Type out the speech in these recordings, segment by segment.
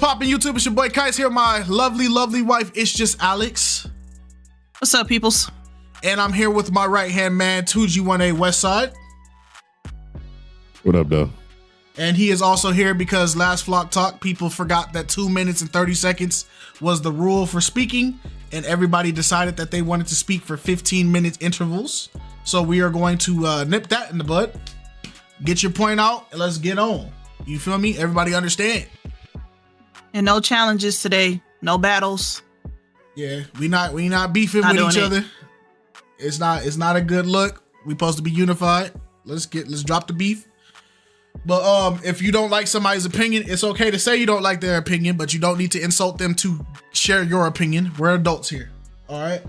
poppin' YouTube? It's your boy KiteZz here. My lovely, lovely wife. It's just Alex. What's up, peoples? And I'm here with my right-hand man, 2G1A Westside. What up, though? And he is also here because last Flock Talk, people forgot that 2 minutes and 30 seconds was the rule for speaking. And everybody decided that they wanted to speak for 15-minute intervals. So we are going to nip that in the bud. Get your point out and let's get on. You feel me? Everybody understand? And no challenges today. No battles. Yeah, we not beefing with each other. It's not a good look. We supposed to be unified. Let's drop the beef. But if you don't like somebody's opinion, it's okay to say you don't like their opinion, but you don't need to insult them to share your opinion. We're adults here. All right.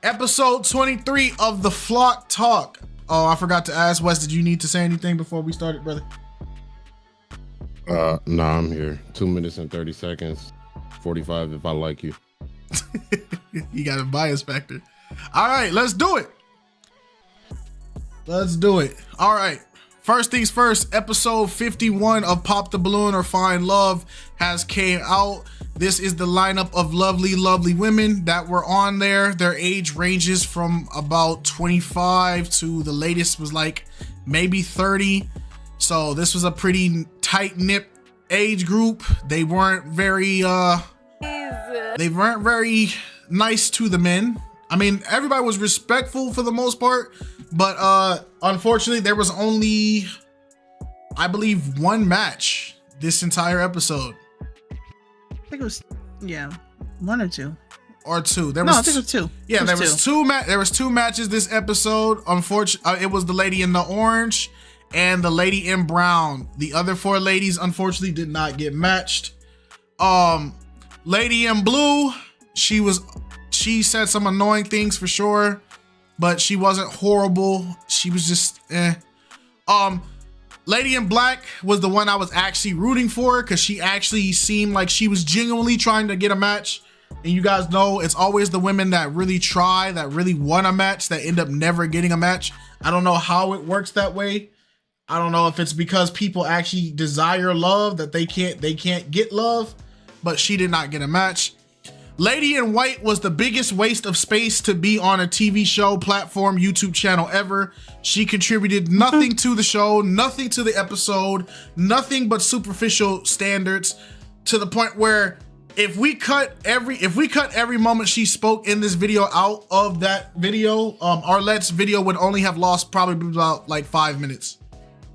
Episode 23 of the Flock Talk. Oh, I forgot to ask Wes, did you need to say anything before we started, brother? Nah, I'm here. 2 minutes and 30 seconds. 45 if I like you. You got a bias factor. All right, let's do it. Let's do it. All right. First things first, episode 51 of Pop the Balloon or Find Love has came out. This is the lineup of lovely, lovely women that were on there. Their age ranges from about 25 to the latest was like maybe 30. So this was a pretty tight-knit age group. They weren't very nice to the men. I mean, everybody was respectful for the most part, but unfortunately there was only, I believe, one match this entire episode. I think it was, yeah, one or two. Or two. I think it was two. Yeah, there was two matches this episode. Unfortunately, it was the lady in the orange and the lady in brown. The other four ladies unfortunately did not get matched. Lady in blue, she said some annoying things for sure, but she wasn't horrible. She was just Lady in black was the one I was actually rooting for because she actually seemed like she was genuinely trying to get a match. And you guys know it's always the women that really try, that really want a match, that end up never getting a match. I don't know how it works that way. I don't know if it's because people actually desire love that they can't get love, but she did not get a match. Lady in white was the biggest waste of space to be on a TV show, platform, YouTube channel ever. She contributed nothing to the show, nothing to the episode, nothing but superficial standards, to the point where if we cut every moment she spoke in this video out of that video, Arlette's video would only have lost probably about like 5 minutes.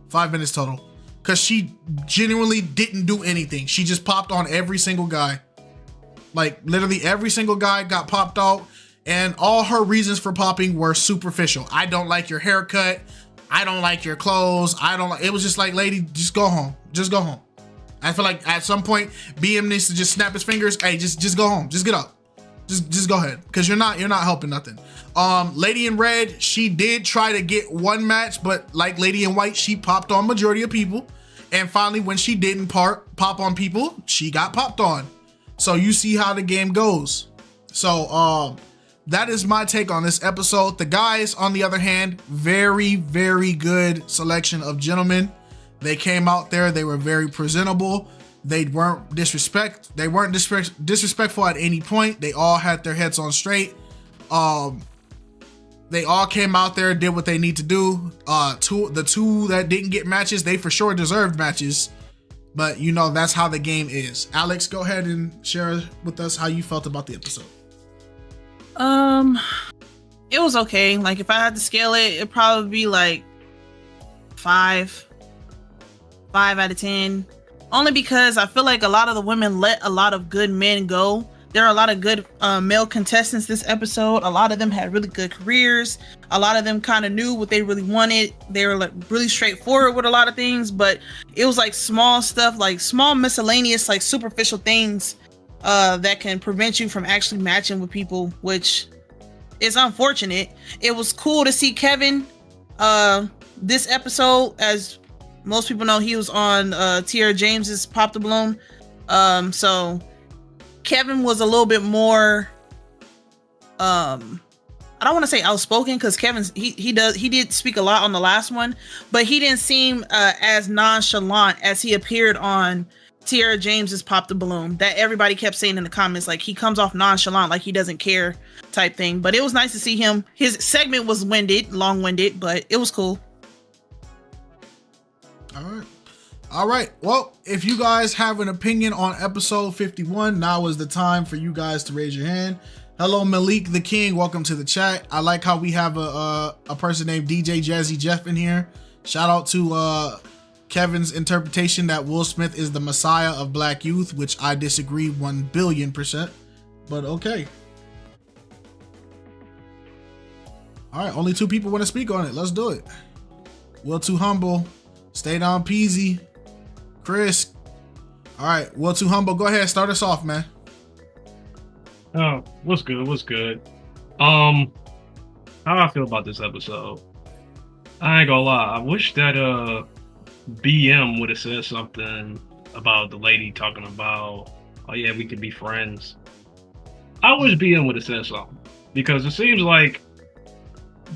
5 minutes total. Because she genuinely didn't do anything. She just popped on every single guy. Like literally every single guy got popped out, and all her reasons for popping were superficial. I don't like your haircut. I don't like your clothes. It was just like, lady, just go home. Just go home. I feel like at some point BM needs to just snap his fingers. Hey, just go home. Just get up. Just go ahead. Cause you're not helping nothing. Lady in red, she did try to get one match, but like Lady in white, she popped on majority of people. And finally, when she didn't pop on people, she got popped on. So you see how the game goes. So that is my take on this episode. The guys, on the other hand, very, very good selection of gentlemen. They came out there, they were very presentable. They weren't disrespectful at any point. They all had their heads on straight. They all came out there, did what they need to do. The two that didn't get matches, they for sure deserved matches. But you know, that's how the game is. Alex, go ahead and share with us how you felt about the episode. It was okay. Like if I had to scale it, it'd probably be like 5 out of 10. Only because I feel like a lot of the women let a lot of good men go. There are a lot of good male contestants this episode. A lot of them had really good careers. A lot of them kind of knew what they really wanted. They were like really straightforward with a lot of things, but it was like small stuff, like small miscellaneous, like superficial things that can prevent you from actually matching with people, which is unfortunate. It was cool to see Kevin this episode. As most people know, he was on Tierra James's Pop the Balloon. So Kevin was a little bit more I don't want to say outspoken, because Kevin's he did speak a lot on the last one, but he didn't seem as nonchalant as he appeared on Tierra James has popped the balloon that everybody kept saying in the comments, like he comes off nonchalant, like he doesn't care type thing. But it was nice to see him. His segment was long-winded, but it was cool. All right. Well, if you guys have an opinion on episode 51, now is the time for you guys to raise your hand. Hello, Malik the King. Welcome to the chat. I like how we have a person named DJ Jazzy Jeff in here. Shout out to Kevin's interpretation that Will Smith is the messiah of black youth, which I disagree 1,000,000,000%, but okay. All right, only 2 people want to speak on it. Let's do it. Will Too Humble, Stay Down Peasy, Chris. All right, Will Too Humble, go ahead, start us off, man. Oh, what's good? How I feel about this episode? I ain't gonna lie, I wish that BM would have said something about the lady talking about, oh yeah, we could be friends. I wish BM would have said something, because it seems like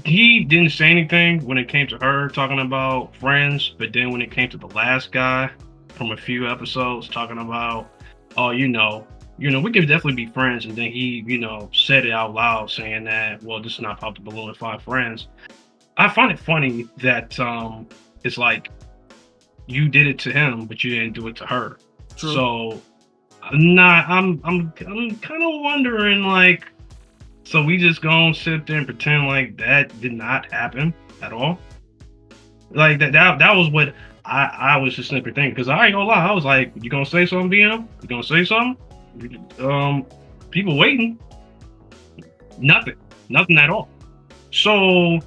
he didn't say anything when it came to her talking about friends, but then when it came to the last guy from a few episodes talking about, oh, we could definitely be friends, and then he, said it out loud saying that, well, this is not Pop the Balloon and 5 friends. I find it funny that it's like, you did it to him, but you didn't do it to her. True. So, I'm kind of wondering, like, so we just gonna sit there and pretend like that did not happen at all? Like that was what I was just simply thinking. Because I ain't gonna lie, I was like, you gonna say something, BM? You gonna say something? People waiting. Nothing at all. So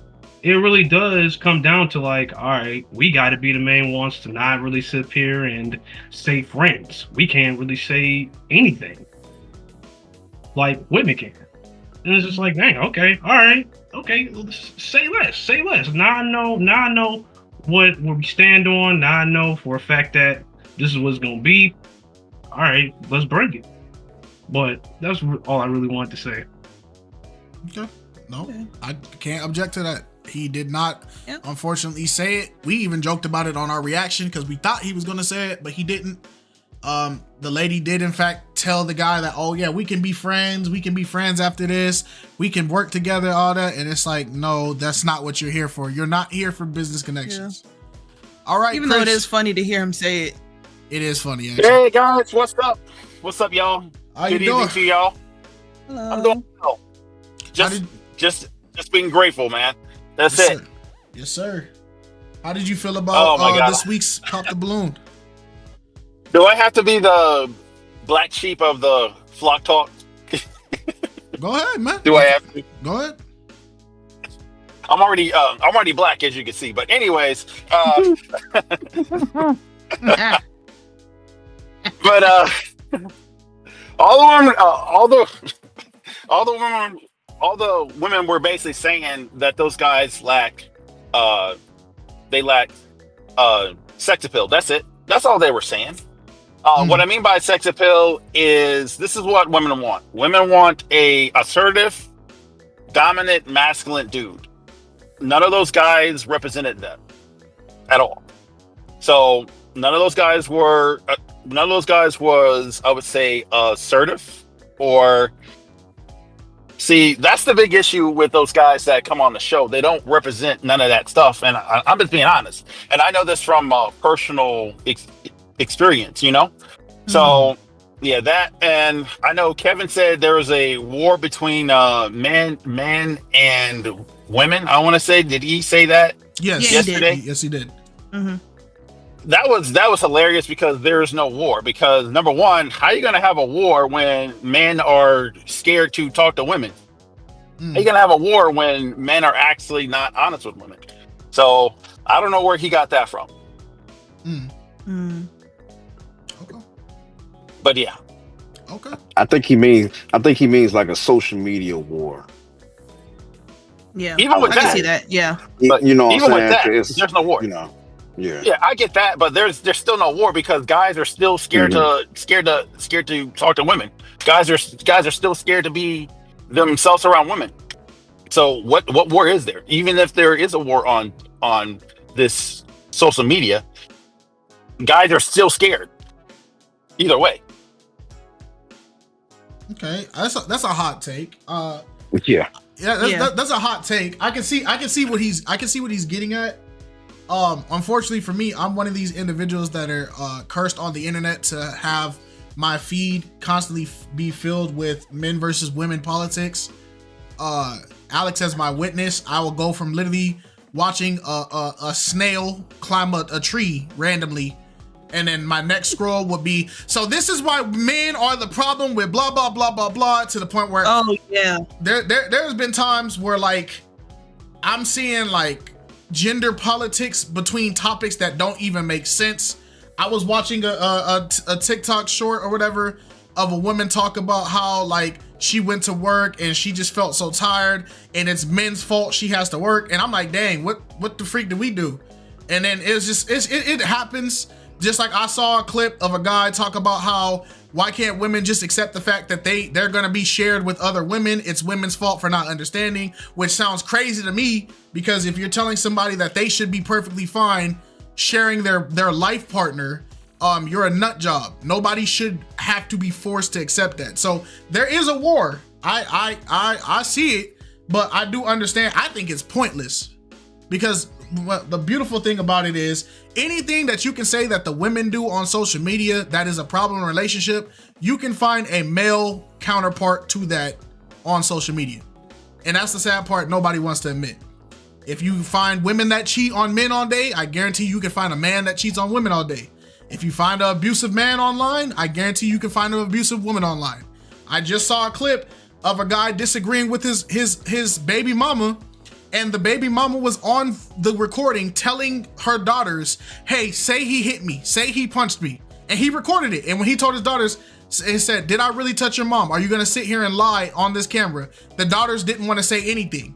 it really does come down to like, all right, we got to be the main ones to not really sit here and say friends. We can't really say anything like women can. And it's just like, dang, okay, all right, okay, say less. Now I know what we stand on. Now I know for a fact that this is what's gonna be. All right, let's bring it. But that's all I really wanted to say. Okay. No, I can't object to that. He did not, unfortunately, say it. We even joked about it on our reaction because we thought he was going to say it, but he didn't. The lady did, in fact, tell the guy that, oh, yeah, we can be friends. We can be friends after this. We can work together, all that. And it's like, no, that's not what you're here for. You're not here for business connections. Yeah. All right, even Chris. though it is funny to hear him say it. It is funny, actually. Hey, guys, what's up? What's up, y'all? How Good you doing? evening to y'all. Hello. I'm doing well. Just being grateful, man. That's it. Sir. Yes, sir. How did you feel about this week's Pop the Balloon? Do I have to be the black sheep of the flock talk? Go ahead, man. Do I have to? Go ahead. I'm already black, as you can see. But anyways, but all the women were basically saying that those guys lack sex appeal. That's it. That's all they were saying. What I mean by sex appeal is this is what women want. Women want a assertive, dominant, masculine dude. None of those guys represented them at all. So none of those guys was, I would say, assertive or. See, that's the big issue with those guys that come on the show. They don't represent none of that stuff. And I'm just being honest. And I know this from personal experience, So, yeah, that. And I know Kevin said there was a war between men and women. I want to say, did he say that? Yes. Yesterday? Yes, he did. Mm-hmm. That was hilarious because there is no war. Because number one, how are you going to have a war when men are scared to talk to women? How are you going to have a war when men are actually not honest with women? So I don't know where he got that from. Okay. But yeah. Okay. I think he means like a social media war. Yeah. Even with I can see that. Yeah. But you know what even I'm with that, saying? there's no war. Yeah, I get that, but there's still no war because guys are still scared to talk to women. Guys are still scared to be themselves around women. So what war is there? Even if there is a war on this social media, guys are still scared. either way. Okay, that's a hot take. Yeah. That's a hot take. I can see what he's getting at. Unfortunately for me, I'm one of these individuals that are cursed on the internet to have my feed constantly be filled with men versus women politics. Alex as my witness, I will go from literally watching a snail climb a tree randomly, and then my next scroll would be, so this is why men are the problem with blah blah blah blah blah, to the point where there's been times where like I'm seeing like gender politics between topics that don't even make sense. I was watching a TikTok short or whatever of a woman talk about how like she went to work and she just felt so tired and it's men's fault she has to work, and I'm like, dang, what the freak did we do? And then it happens. Just like I saw a clip of a guy talk about how why can't women just accept the fact that they're gonna be shared with other women? It's women's fault for not understanding, which sounds crazy to me, because if you're telling somebody that they should be perfectly fine sharing their life partner, you're a nut job. Nobody should have to be forced to accept that. So there is a war. I see it, but I do understand. I think it's pointless, because the beautiful thing about it is anything that you can say that the women do on social media that is a problem in a relationship, you can find a male counterpart to that on social media. And that's the sad part nobody wants to admit. If you find women that cheat on men all day, I guarantee you can find a man that cheats on women all day. If you find an abusive man online, I guarantee you can find an abusive woman online. I just saw a clip of a guy disagreeing with his baby mama, and the baby mama was on the recording telling her daughters, hey, say he hit me, say he punched me. And he recorded it. And when he told his daughters, he said, did I really touch your mom? Are you gonna sit here and lie on this camera? The daughters didn't want to say anything.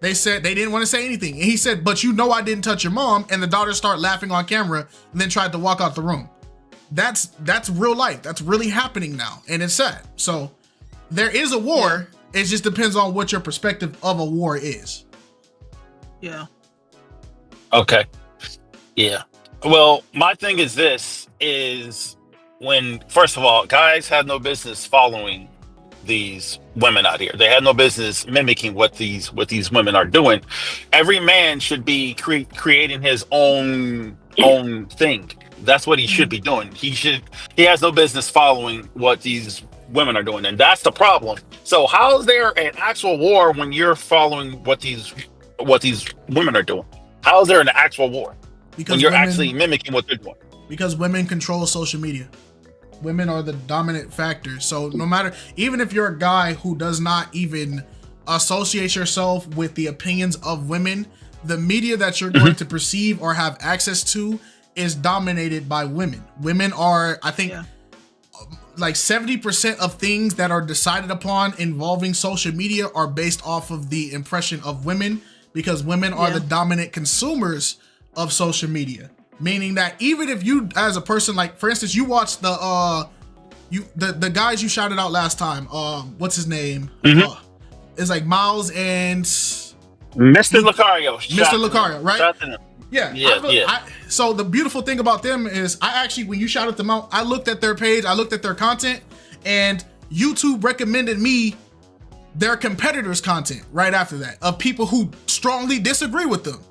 They said they didn't want to say anything. And he said, but you know I didn't touch your mom. And the daughters start laughing on camera and then tried to walk out the room. That's real life. That's really happening now. And it's sad. So there is a war. Yeah. It just depends on what your perspective of a war is. Yeah. Okay. Yeah. Well, my thing is this, is when, first of all, guys have no business following these women out here. They have no business mimicking what these women are doing. Every man should be creating his own thing. That's what he should be doing. He has no business following what these women are doing, and that's the problem. So how is there an actual war when you're following what these women are doing? How is there an actual war when you're actually mimicking what they're doing? Because women control social media. Women are the dominant factor. So no matter, even if you're a guy who does not even associate yourself with the opinions of women, the media that you're going to perceive or have access to is dominated by women. Women are, I think, like 70% of things that are decided upon involving social media are based off of the impression of women, because women are the dominant consumers of social media. Meaning that even if you, as a person, like for instance, you watch the guys you shouted out last time, what's his name? It's like Miles and Mr. Lucario. Mr. Lucario, right? Yeah. So the beautiful thing about them is I actually, when you shouted them out, I looked at their page, I looked at their content, and YouTube recommended me their competitors' content right after that, of people who strongly disagree with them.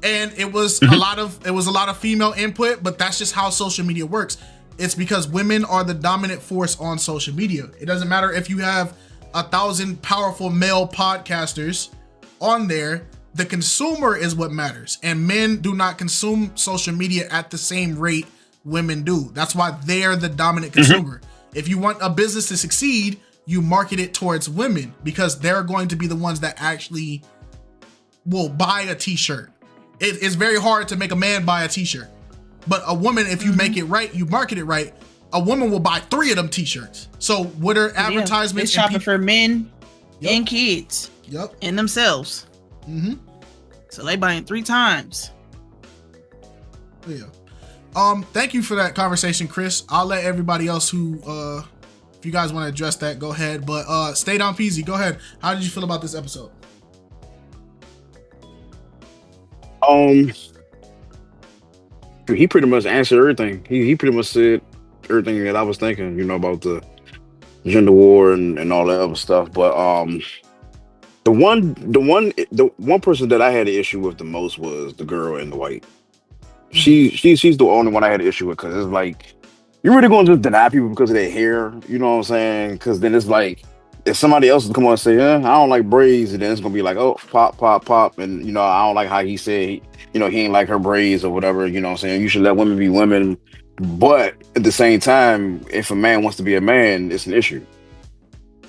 And it was a lot of female input, but that's just how social media works. It's because women are the dominant force on social media. It doesn't matter if you have 1,000 powerful male podcasters on there. The consumer is what matters, and men do not consume social media at the same rate women do. That's why they're the dominant consumer. If you want a business to succeed, you market it towards women, because they're going to be the ones that actually will buy a t-shirt. It's very hard to make a man buy a t-shirt, but a woman, if you make it right, you market it right, a woman will buy 3 of them t-shirts. So what are advertisements? It's shopping for men and kids and themselves. So they buying 3 times. Thank you for that conversation, Chris. I'll let everybody else who if you guys want to address that, go ahead. But stay down, PZ, go ahead. How did you feel about this episode? He pretty much answered everything. He pretty much said everything that I was thinking, about the gender war and all that other stuff. But the one person that I had an issue with the most was the girl in the white. She's the only one I had an issue with, because it's like, you're really going to just deny people because of their hair, you know what I'm saying? Because then it's like, if somebody else would come on and say, I don't like braids, and then it's gonna be like, oh, pop, pop, pop, and I don't like how he said he ain't like her braids or whatever, you know what I'm saying? You should let women be women. But at the same time, if a man wants to be a man, it's an issue.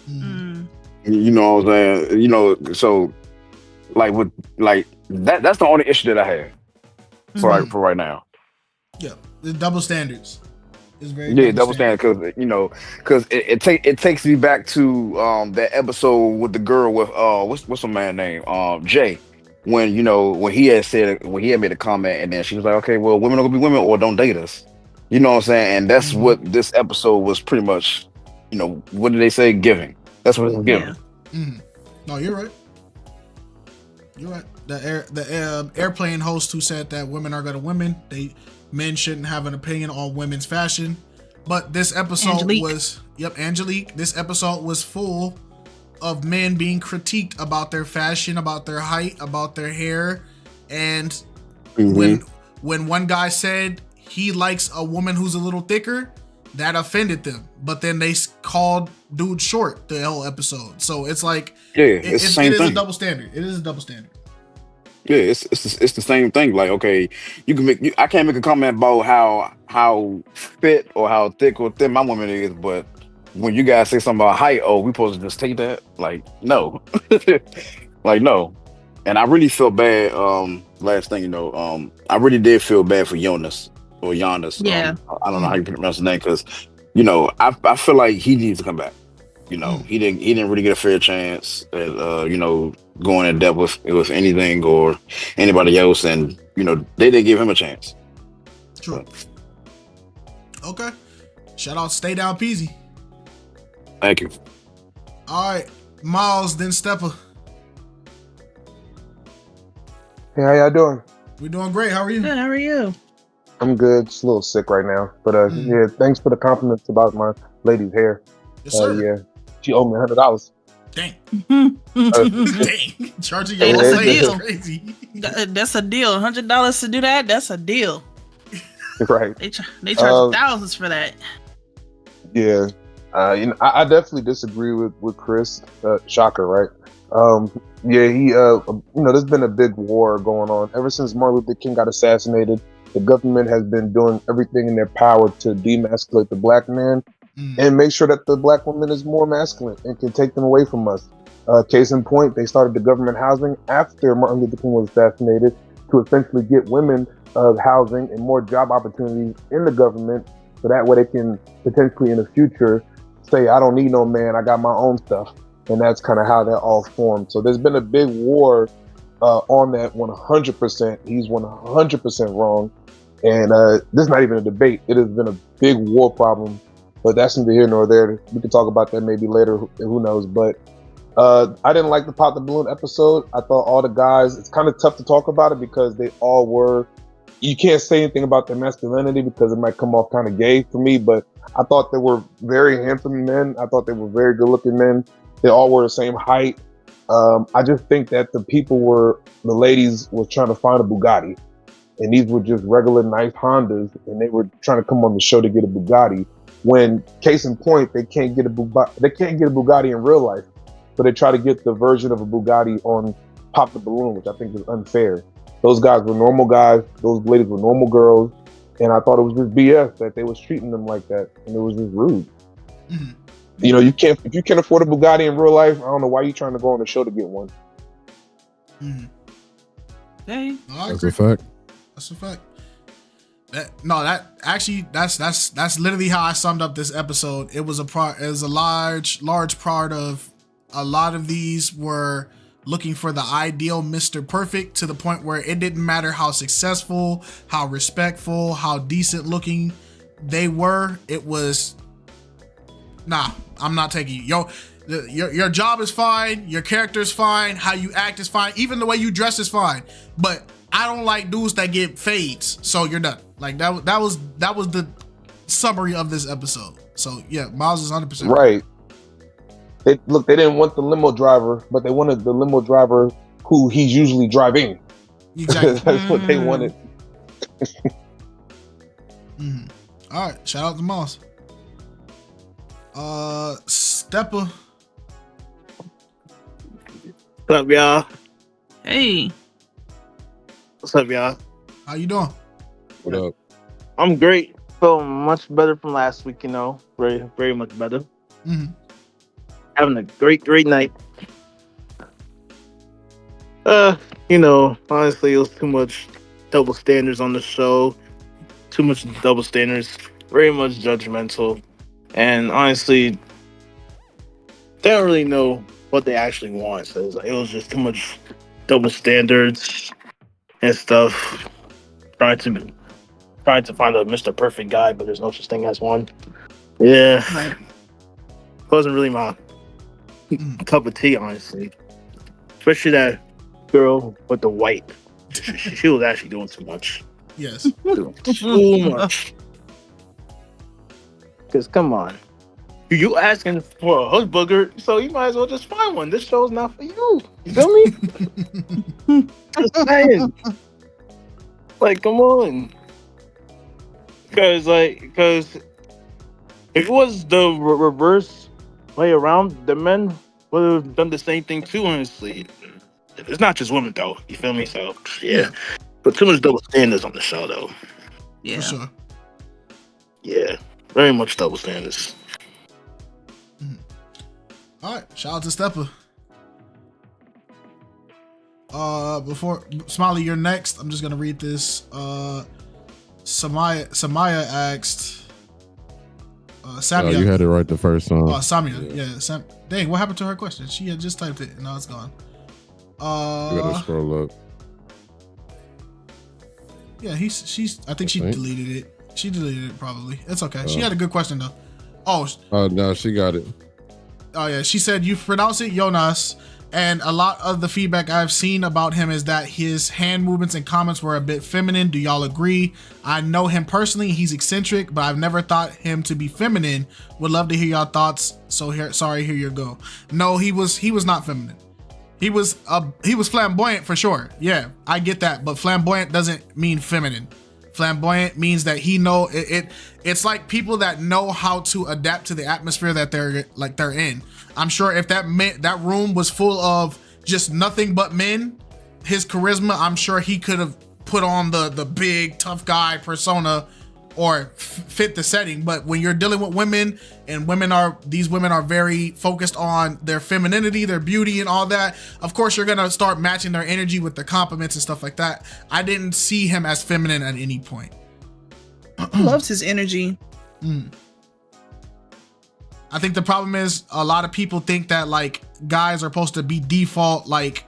Mm. You know what I'm saying? So like with like that's the only issue that I have for right now. Yeah, the double standards. It's very double standard, because it takes me back to that episode with the girl with what's her man name, Jay, when he had made a comment, and then she was like, okay, well, women are gonna be women or don't date us, you know what I'm saying? And that's what this episode was pretty much, what did they say, giving. That's what it was giving. No, you're right. You're right. The airplane host who said that women are gonna women, men shouldn't have an opinion on women's fashion. But this episode Angelique. This episode was full of men being critiqued about their fashion, about their height, about their hair. And when one guy said he likes a woman who's a little thicker, that offended them. But then they called dude short the whole episode. So it's like, it is a double standard. It is a double standard. Yeah, it's the same thing. Like, okay, I can't make a comment about how fit or how thick or thin my woman is, but when you guys say something about height, we supposed to just take that? Like, no, like no. And I really feel bad. Last thing, I really did feel bad for Jonas or Giannis. Yeah. I don't know how you pronounce his name, because I feel like he needs to come back. He didn't really get a fair chance at going in depth with anything or anybody else, and they didn't give him a chance. True. Okay. Shout out Stay Down Peasy. Thank you. All right, Miles, then Stepper. Hey, how y'all doing? We're doing great. How are you? Good. How are you? I'm good. Just a little sick right now, but yeah. Thanks for the compliments about my lady's hair. Yes, sir. Yeah, she owed me $100. Dang. Dang. Charging Hey, your that's a lady is deal. crazy. That's a deal. $100 to do that. That's a deal. Right. They charge thousands for that. Yeah. I definitely disagree with Chris. Shocker, right? Yeah, he. There's been a big war going on ever since Martin Luther King got assassinated. The government has been doing everything in their power to demasculate the black man and make sure that the black woman is more masculine and can take them away from us. Case in point, they started the government housing after Martin Luther King was assassinated to essentially get women housing and more job opportunities in the government, so that way they can potentially in the future say, I don't need no man, I got my own stuff. And that's kind of how that all formed. So there's been a big war on that 100%. He's 100% wrong. And this is not even a debate. It has been a big war problem, but that's neither here nor there. We can talk about that maybe later, who knows. But I didn't like the Pop the Balloon episode. I thought all the guys, it's kind of tough to talk about it because they all were, you can't say anything about their masculinity because it might come off kind of gay for me, but I thought they were very handsome men. I thought they were very good looking men. They all were the same height. I just think that the ladies were trying to find a Bugatti, and these were just regular nice Hondas, and they were trying to come on the show to get a Bugatti. When, case in point, they can't get a Bugatti in real life, but they try to get the version of a Bugatti on Pop the Balloon, which I think is unfair. Those guys were normal guys. Those ladies were normal girls, and I thought it was just BS that they was treating them like that, and it was just rude. Mm-hmm. If you can't afford a Bugatti in real life, I don't know why you're trying to go on the show to get one. Mm-hmm. Hey, That's a fact. That's a fact. That's literally how I summed up this episode. It was a large part of a lot of these were looking for the ideal Mr. Perfect, to the point where it didn't matter how successful, how respectful, how decent looking they were. It was, nah, I'm not taking you. Your job is fine, your character is fine, how you act is fine, even the way you dress is fine. But I don't like dudes that get fades, so you're done. Like that was the summary of this episode. So yeah, Miles is 100% Right. They didn't want the limo driver, but they wanted the limo driver who he's usually driving. Exactly. That's what they wanted. Mm-hmm. All right, shout out to Miles. Steppa. What's up, y'all? Hey. What's up, y'all? How you doing? What up? I'm great. Feel much better from last week, very, very much better. Mm-hmm. Having a great night. Honestly, it was too much double standards on the show. Too much double standards. Very much judgmental. And honestly, they don't really know what they actually want. So it was just too much double standards and stuff. Trying to find a Mr. Perfect guy, but there's no such thing as one. Yeah. Right. Wasn't really my cup of tea, honestly. Especially that girl with the white. She was actually doing too much. Yes. Doing too much. Because, come on. You asking for a hood booger, so you might as well just find one. This show's not for you. You feel me? Just saying. Like, come on. Because if it was the reverse way around, the men would have done the same thing too, honestly. It's not just women, though. You feel me? So, yeah. But too much double standards on the show, though. Yeah. For sure. Yeah. Very much double standards. Mm-hmm. All right, shout out to Steppa. Before Smiley, you're next. I'm just gonna read this. Samaya asked. Samia. You had it right the first time. Samia. Yeah. Dang, what happened to her question? She had just typed it and now it's gone. You gotta scroll up. Yeah, she's. I think she deleted it. She deleted it probably. It's okay. She had a good question though. Oh no, she got it. Oh yeah, she said you pronounce it Jonas, and a lot of the feedback I've seen about him is that his hand movements and comments were a bit feminine. Do y'all agree? I know him personally; he's eccentric, but I've never thought him to be feminine. Would love to hear y'all thoughts. So here you go. No, he was not feminine. He was flamboyant for sure. Yeah, I get that, but flamboyant doesn't mean feminine. Flamboyant means that he know it. It's like people that know how to adapt to the atmosphere that they're in. I'm sure if that room was full of just nothing but men, his charisma, I'm sure he could have put on the big tough guy persona or fit the setting. But when you're dealing with women, and these women are very focused on their femininity, their beauty and all that, of course you're gonna start matching their energy with the compliments and stuff like that. I didn't see him as feminine at any point. He loves his energy. I think the problem is a lot of people think that like guys are supposed to be default like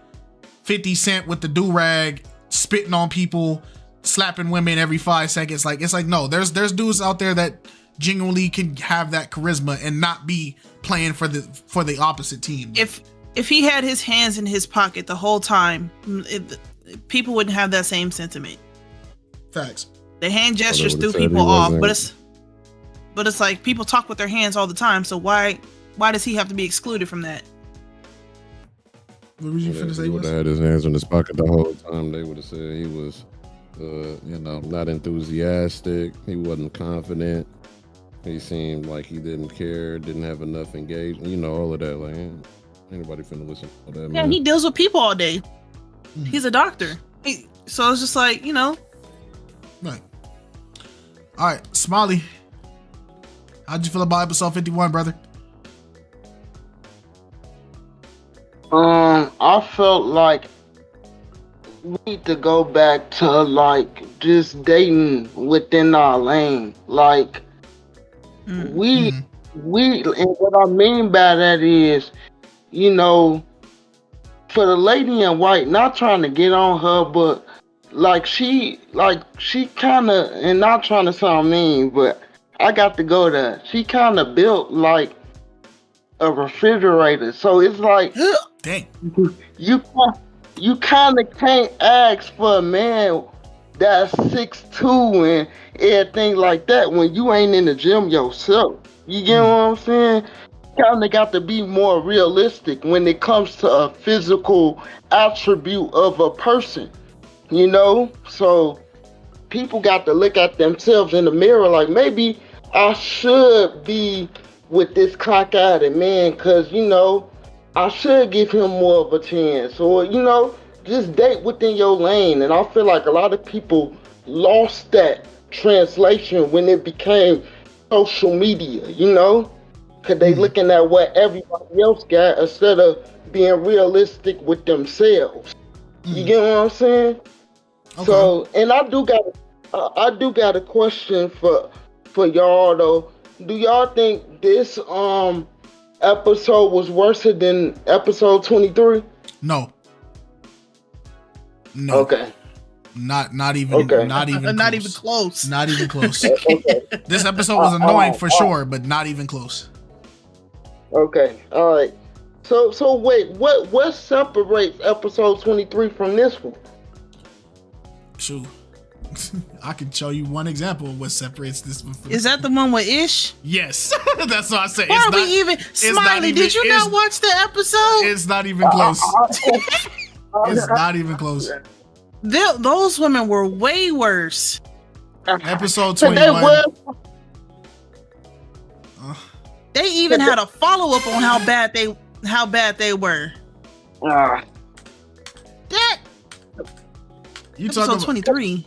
50 Cent with the do-rag, spitting on people, slapping women every 5 seconds. Like it's like, no, there's dudes out there that genuinely can have that charisma and not be playing for the opposite team. If he had his hands in his pocket the whole time, people wouldn't have that same sentiment. Facts. The hand gestures threw people off, but it's like people talk with their hands all the time. So why does he have to be excluded from that? What were you finna say? He would have had his hands in his pocket the whole time. They would have said he was, not enthusiastic. He wasn't confident. He seemed like he didn't care, didn't have enough engagement. All of that. Like, anybody finna listen to that? Yeah, man. he deals with people all day. He's a doctor. So it's just like, Right. All right, Smiley. How'd you feel about episode 51, brother? I felt like we need to go back to like just dating within our lane. Like we and what I mean by that is, for the lady in white, not trying to get on her, but she kind of, and not trying to sound mean, but I got to go there. She kind of built like a refrigerator, so it's like, dang, you kind of can't ask for a man that's 6'2" everything like that when you ain't in the gym yourself. You get what I'm saying? Kind of got to be more realistic when it comes to a physical attribute of a person, you know? So people got to look at themselves in the mirror like, maybe I should be with this cockeyed man because, you know, I should give him more of a chance, or, you know, just date within your lane. And I feel like a lot of people lost that translation when it became social media, you know? Because they looking at what everybody else got instead of being realistic with themselves. You get what I'm saying? Okay. So, and I do got a question for y'all though. Do y'all think this episode was worse than episode 23? No. Okay. Not even close. Not even close. Not even close. Okay. This episode was annoying for sure, but not even close. Okay. All right. So wait, what separates episode 23 from this one? Shoot. I can show you one example of what separates this one from Is that the one with Ish? Yes. That's what I said. Why are we even Smiley? Did you not watch the episode? It's not even close. It's not even close. Those women were way worse. Episode 21. They even had a follow up on how bad they were. That You episode 23.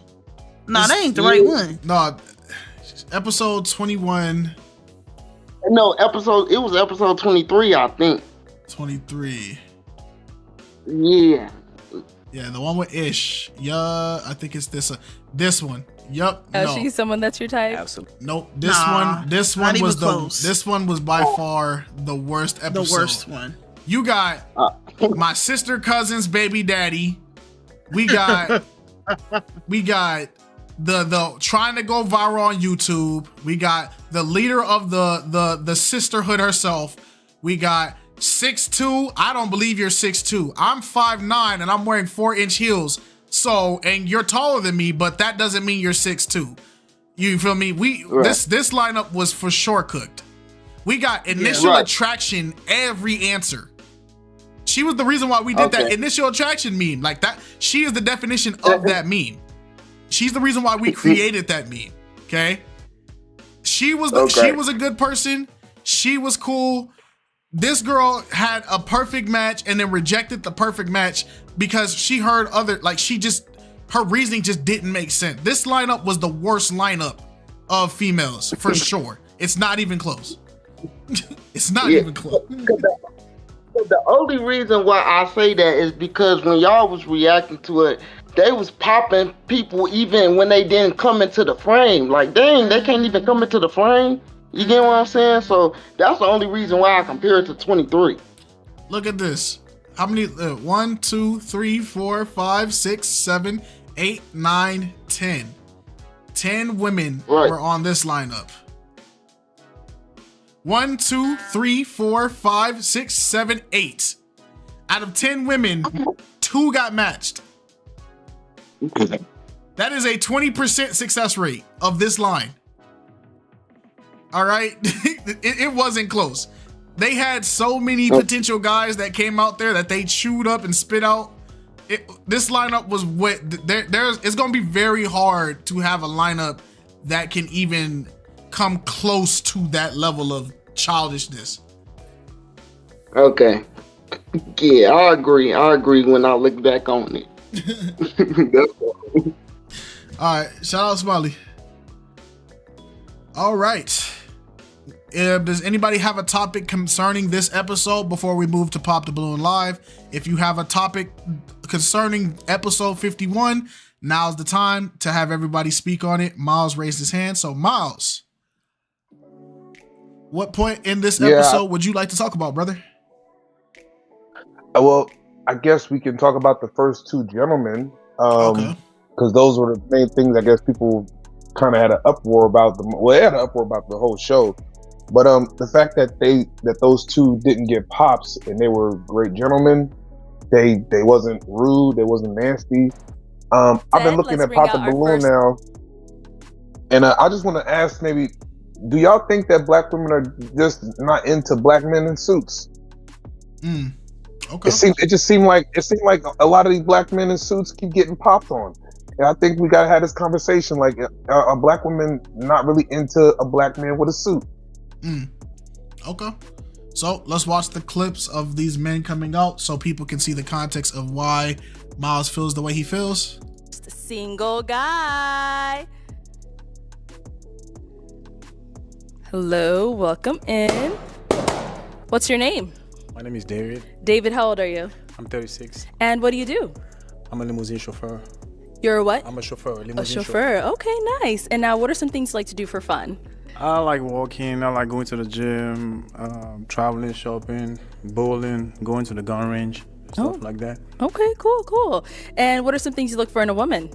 No, that ain't the right one. No, episode 21. No, it was episode 23, I think. 23. Yeah. Yeah, the one with Ish. Yeah, I think it's this one. Yup. Oh, she's someone that's your type? Absolutely. Nope. This one was close. This one was by far the worst episode. The worst one. You got my sister cousin's baby daddy. We got the trying to go viral on YouTube. We got the leader of the sisterhood herself. We got 6'2". I don't believe you're 6'2". I'm 5'9" and I'm wearing 4-inch heels. So, and you're taller than me, but that doesn't mean you're 6'2". You feel me? This lineup was for sure cooked. We got initial attraction every answer. She was the reason why we did that initial attraction meme. Like that, she is the definition of that meme. She's the reason why we created that meme. Okay. She was a good person. She was cool. This girl had a perfect match and then rejected the perfect match because she heard her reasoning just didn't make sense. This lineup was the worst lineup of females for sure. It's not even close. It's not even close. The only reason why I say that is because when y'all was reacting to it, they was popping people even when they didn't come into the frame. Like, dang, they can't even come into the frame. You get what I'm saying? So that's the only reason why I compare it to 23. Look at this. How many? 1, 2, 3, 4, 5, 6, 7, 8, 9, 10. 10 women were on this lineup. 1, 2, 3, 4, 5, 6, 7, 8. Out of 10 women, 2 got matched. That is a 20% success rate of this line. All right. It wasn't close. They had so many potential guys that came out there that they chewed up and spit out. This lineup was it's going to be very hard to have a lineup that can even come close to that level of childishness. Okay. Yeah, I agree when I look back on it. All right. Shout out Smiley. All right. Does anybody have a topic concerning this episode before we move to Pop the Balloon Live? If you have a topic concerning episode 51, now's the time to have everybody speak on it. Miles raised his hand. So Miles, what point in this episode would you like to talk about, brother? Well, I guess we can talk about the first 2 gentlemen. Okay. Because those were the main things I guess people kind of had an uproar about. They had an uproar about the whole show. But the fact that those 2 didn't get pops and they were great gentlemen, they wasn't rude, they wasn't nasty. I've been looking at Pop the Balloon now. And I just want to ask, maybe, do y'all think that black women are just not into black men in suits? Okay. It just seemed like a lot of these black men in suits keep getting popped on. And I think we gotta have this conversation. Like, are black women not really into a black man with a suit? Okay. So let's watch the clips of these men coming out so people can see the context of why Miles feels the way he feels. Just a single guy. Hello, welcome in. What's your name? My name is David. David, how old are you? I'm 36. And what do you do? I'm a limousine chauffeur. You're a what? I'm a chauffeur, limousine A chauffeur. Okay, nice. And now, what are some things you like to do for fun? I like walking. I like going to the gym, traveling, shopping, bowling, going to the gun range, stuff like that. Okay, cool. And what are some things you look for in a woman?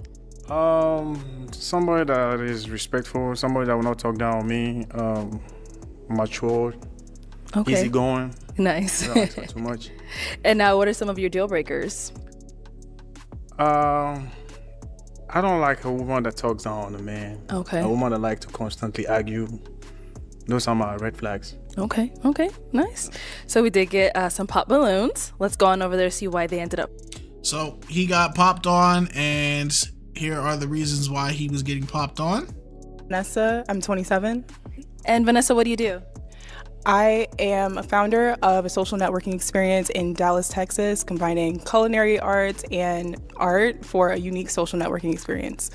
Somebody that is respectful, somebody that will not talk down on me, mature, easygoing. Nice. I don't talk too much. And now, what are some of your deal breakers? I don't like a woman that talks down on a man. Okay. A woman that like to constantly argue. Those are my red flags. Okay, nice. So we did get some pop balloons. Let's go on over there, see why they ended up. So he got popped on, and here are the reasons why he was getting popped on. Vanessa, I'm 27. And Vanessa, what do you do? I am a founder of a social networking experience in Dallas, Texas, combining culinary arts and art for a unique social networking experience.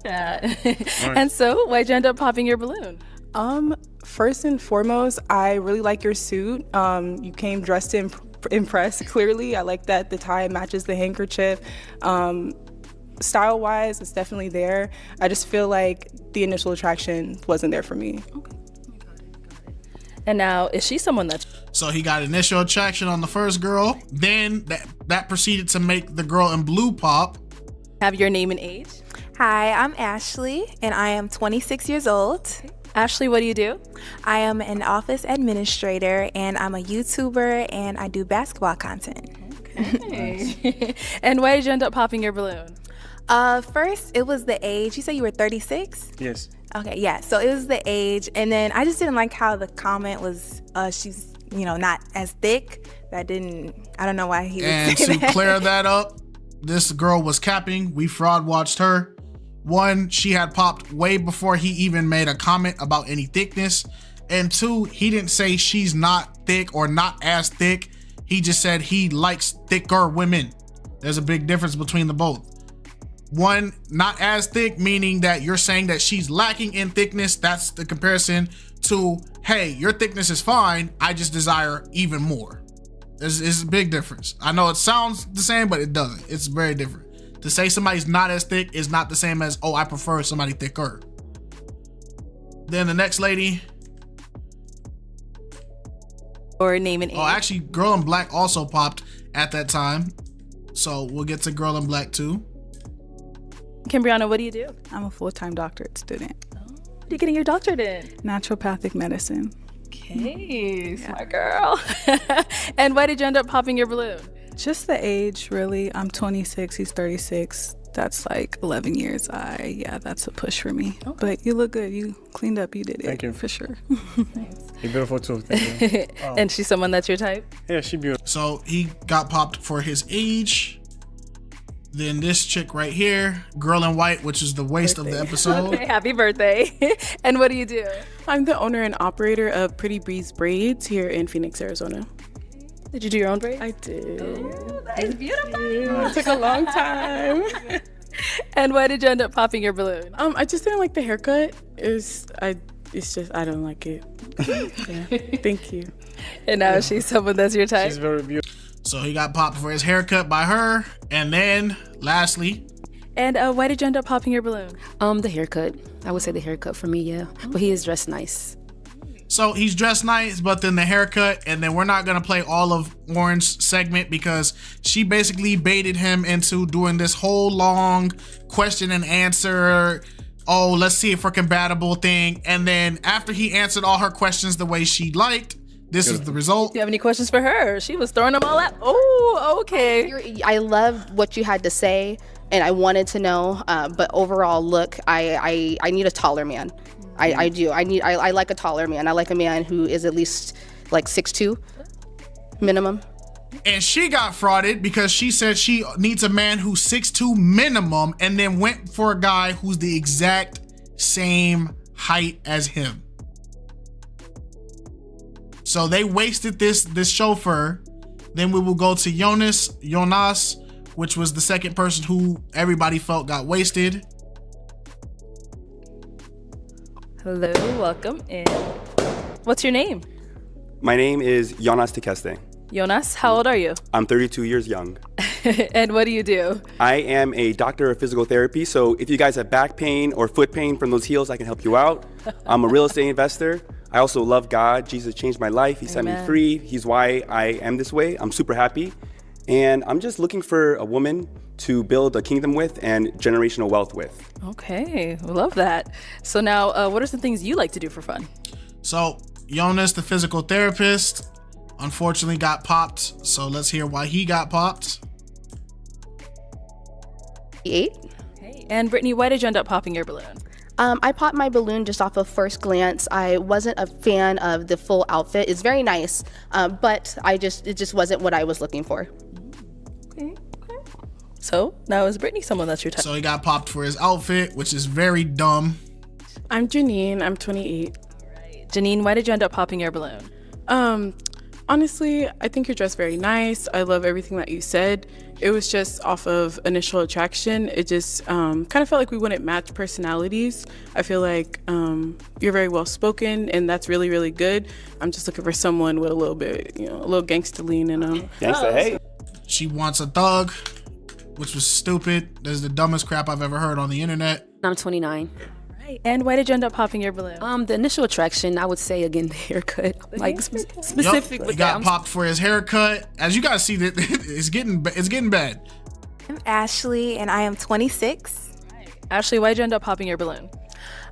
Yeah. And so, why'd you end up popping your balloon? First and foremost, I really like your suit. You came dressed to impress, clearly. I like that the tie matches the handkerchief. Style-wise, it's definitely there. I just feel like the initial attraction wasn't there for me. Okay. And now, is she someone that's... So he got initial attraction on the first girl, then that proceeded to make the girl in blue pop. Have your name and age? Hi, I'm Ashley, and I am 26 years old. Ashley, what do you do? I am an office administrator, and I'm a YouTuber, and I do basketball content. Okay. And why did you end up popping your balloon? First, it was the age. You said you were 36? Yes. Okay, yeah. So it was the age, and then I just didn't like how the comment was, she's, not as thick. I don't know why he would and say to that. clear that up, this girl was capping. We fraud watched her. One, she had popped way before he even made a comment about any thickness. And two, he didn't say she's not thick or not as thick. He just said he likes thicker women. There's a big difference between the both. One, not as thick, meaning that you're saying that she's lacking in thickness. That's the comparison to, hey, your thickness is fine. I just desire even more. It's a big difference. I know it sounds the same, but it doesn't. It's very different. To say somebody's not as thick is not the same as, oh, I prefer somebody thicker. Then the next lady. Or name and age. Oh, actually, Girl in Black also popped at that time. So we'll get to Girl in Black too. Kimbriana, what do you do? I'm a full-time doctorate student. What are you getting your doctorate in? Naturopathic medicine. Okay, smart girl. And why did you end up popping your balloon? Just the age, really. I'm 26, he's 36. That's like 11 years. That's a push for me. Okay. But you look good. You cleaned up. You did it. Thank you. For sure. You're beautiful too. Thank you. And she's someone that's your type? Yeah, she's beautiful. So he got popped for his age. Then this chick right here, Girl in White, which is the waist of the episode. Okay, happy birthday. And what do you do? I'm the owner and operator of Pretty Breeze Braids here in Phoenix, Arizona. Did you do your own braids? I did. Ooh, that is beautiful. It took a long time. And why did you end up popping your balloon? I just didn't like the haircut. I don't like it. Yeah. Thank you. And now she's someone that's your type? She's very beautiful. So he got popped for his haircut by her. And then lastly. And why did you end up popping your balloon? The haircut. I would say the haircut for me, yeah. But he is dressed nice. So he's dressed nice, but then the haircut, and then we're not going to play all of Warren's segment because she basically baited him into doing this whole long question and answer, oh, let's see if we're compatible thing. And then after he answered all her questions the way she liked, this is the result. Do you have any questions for her? She was throwing them all out. Oh, okay. I love what you had to say. and I wanted to know, but overall look, I need a taller man. I do. I like a taller man. I like a man who is at least like 6'2" minimum. And she got frauded because she said she needs a man who's 6'2" minimum, and then went for a guy who's the exact same height as him. So they wasted this chauffeur. Then we will go to Jonas, which was the second person who everybody felt got wasted. Hello, welcome in. What's your name? My name is Jonas Tekeste. Jonas, how old are you? I'm 32 years young. And what do you do? I am a doctor of physical therapy, so if you guys have back pain or foot pain from those heels, I can help you out. I'm a real estate investor. I also love God. Jesus changed my life. He set me free. He's why I am this way. I'm super happy. And I'm just looking for a woman to build a kingdom with and generational wealth with. Okay, we love that. So now, what are some things you like to do for fun? So Jonas, the physical therapist, unfortunately got popped. So let's hear why he got popped. 8. Okay. And Brittany, why did you end up popping your balloon? I popped my balloon just off of first glance. I wasn't a fan of the full outfit. It's very nice, but it just wasn't what I was looking for. Okay. So now is Brittany someone that's your type? So he got popped for his outfit, which is very dumb. I'm Janine. I'm 28. Right. Janine, why did you end up popping your balloon? Honestly, I think you're dressed very nice. I love everything that you said. It was just off of initial attraction. It just kind of felt like we wouldn't match personalities. I feel like you're very well spoken, and that's really, really good. I'm just looking for someone with a little bit, a little gangster lean in them. Gangsta, hey. She wants a thug, which was stupid. That's the dumbest crap I've ever heard on the internet. I'm 29. Right. And why did you end up popping your balloon? The initial attraction, I would say again, the haircut. Like specific Yup, with he got that. popped for his haircut. As you guys see, that it's getting bad. I'm Ashley, and I am 26. Ashley, why did you end up popping your balloon?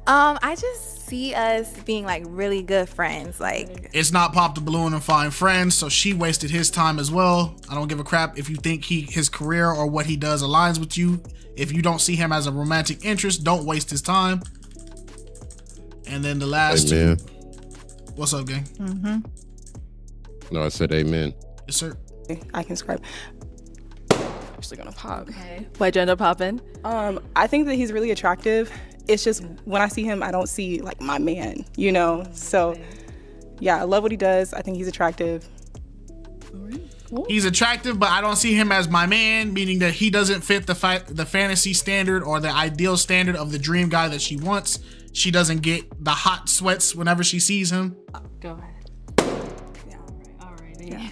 I just see us being like really good friends. Like, It's not pop the balloon and find friends, so she wasted his time as well. I don't give a crap if you think his career or what he does aligns with you. If you don't see him as a romantic interest, don't waste his time. And then the last Amen. two. What's up, gang? Mm-hmm. No, I said amen. Yes, sir. I can describe. Actually gonna pop. Okay. Why'd you end up popping? I think that he's really attractive. It's just when I see him, I don't see like my man, So, yeah, I love what he does. I think he's attractive. He's attractive, but I don't see him as my man, meaning that he doesn't fit the fantasy standard or the ideal standard of the dream guy that she wants. She doesn't get the hot sweats whenever she sees him. Go ahead. Yeah, all right. Yeah.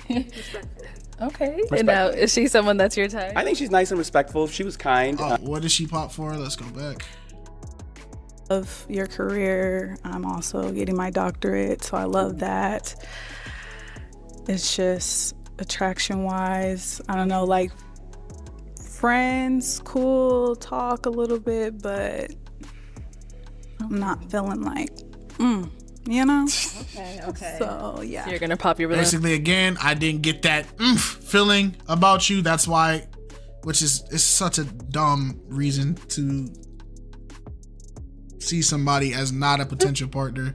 Okay. And now, is she someone that's your type? I think she's nice and respectful. She was kind. What did she pop for? Let's go back. Of your career, I'm also getting my doctorate, so I love that. It's just attraction wise, I don't know, like friends, cool, talk a little bit, but I'm not feeling like, Okay. So, yeah. So you're gonna pop your balloon. Basically, again, I didn't get that feeling about you. That's why, it's such a dumb reason to see somebody as not a potential partner.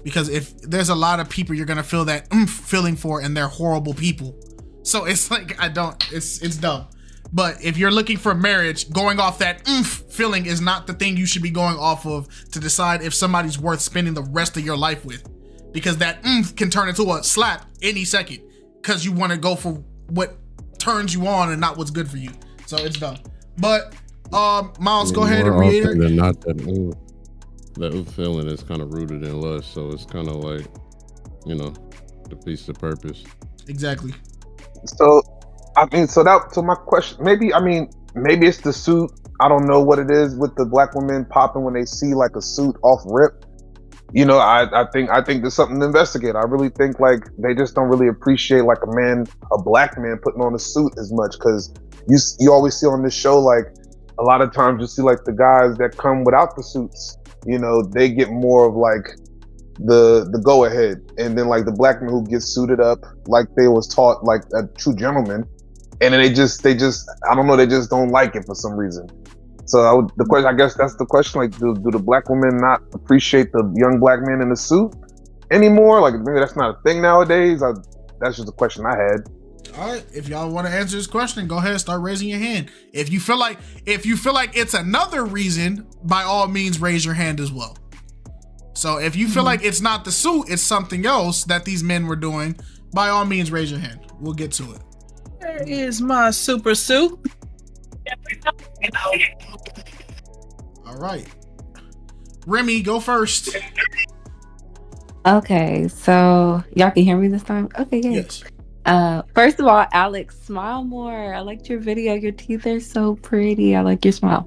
Because if there's a lot of people you're gonna feel that feeling for, and they're horrible people. So it's like, it's dumb. But if you're looking for marriage, going off that feeling is not the thing you should be going off of to decide if somebody's worth spending the rest of your life with. Because that can turn into a slap any second, because you want to go for what turns you on and not what's good for you. So it's dumb. But Miles, go ahead and read it. Not that feeling is kind of rooted in lust, so it's kind of like, defeats the purpose. Exactly. So, so my question, maybe it's the suit. I don't know what it is with the black women popping when they see like a suit off rip. I think there's something to investigate. I really think like they just don't really appreciate like a black man putting on a suit as much, because you always see on this show, like a lot of times you see like the guys that come without the suits, they get more of like the go ahead, and then like the black man who gets suited up like they was taught like a true gentleman, and then they just I don't know, they just don't like it for some reason. So the question, I guess that's the question, like do the black women not appreciate the young black man in the suit anymore? Like maybe that's not a thing nowadays. That's just a question I had. All right, if y'all want to answer this question, go ahead, start raising your hand. If you feel like it's another reason, by all means raise your hand as well. So if you feel like it's not the suit, it's something else that these men were doing, by all means raise your hand. We'll get to it. Where is my super suit? All right, Remy, go first. Okay, so y'all can hear me this time? Okay, good. Yes. First of all, Alex, smile more. I liked your video. Your teeth are so pretty. I like your smile.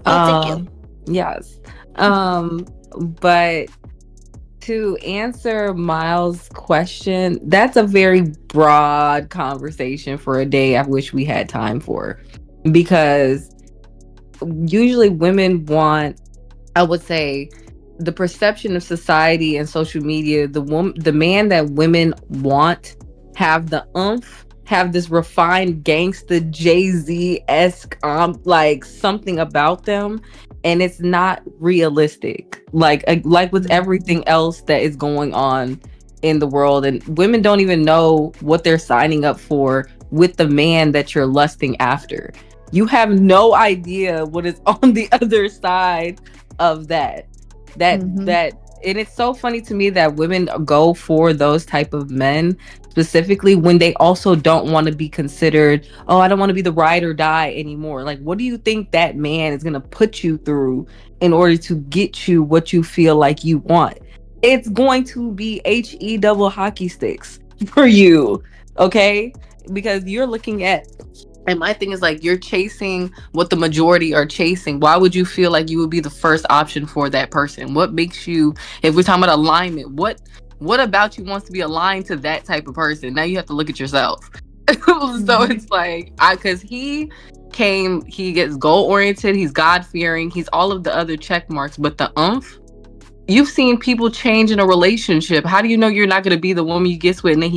Thank you. Yes. But to answer Miles' question, that's a very broad conversation for a day I wish we had time for. Because usually women want, I would say, the perception of society and social media, the man that women want have the oomph, have this refined gangsta Jay-Z-esque like something about them, and it's not realistic. Like with everything else that is going on in the world, and women don't even know what they're signing up for with the man that you're lusting after. You have no idea what is on the other side of that. And it's so funny to me that women go for those type of men specifically when they also don't want to be considered, oh, I don't want to be the ride or die anymore. Like, what do you think that man is going to put you through in order to get you what you feel like you want? It's going to be HE double hockey sticks for you, okay? Because you're looking at, and my thing is like, you're chasing what the majority are chasing. Why would you feel like you would be the first option for that person? What makes you, if we're talking about alignment, what about you wants to be aligned to that type of person? Now you have to look at yourself. So it's like, because he gets goal oriented, he's God fearing, he's all of the other check marks, but the oomph, you've seen people change in a relationship. How do you know you're not going to be the woman you get with, and then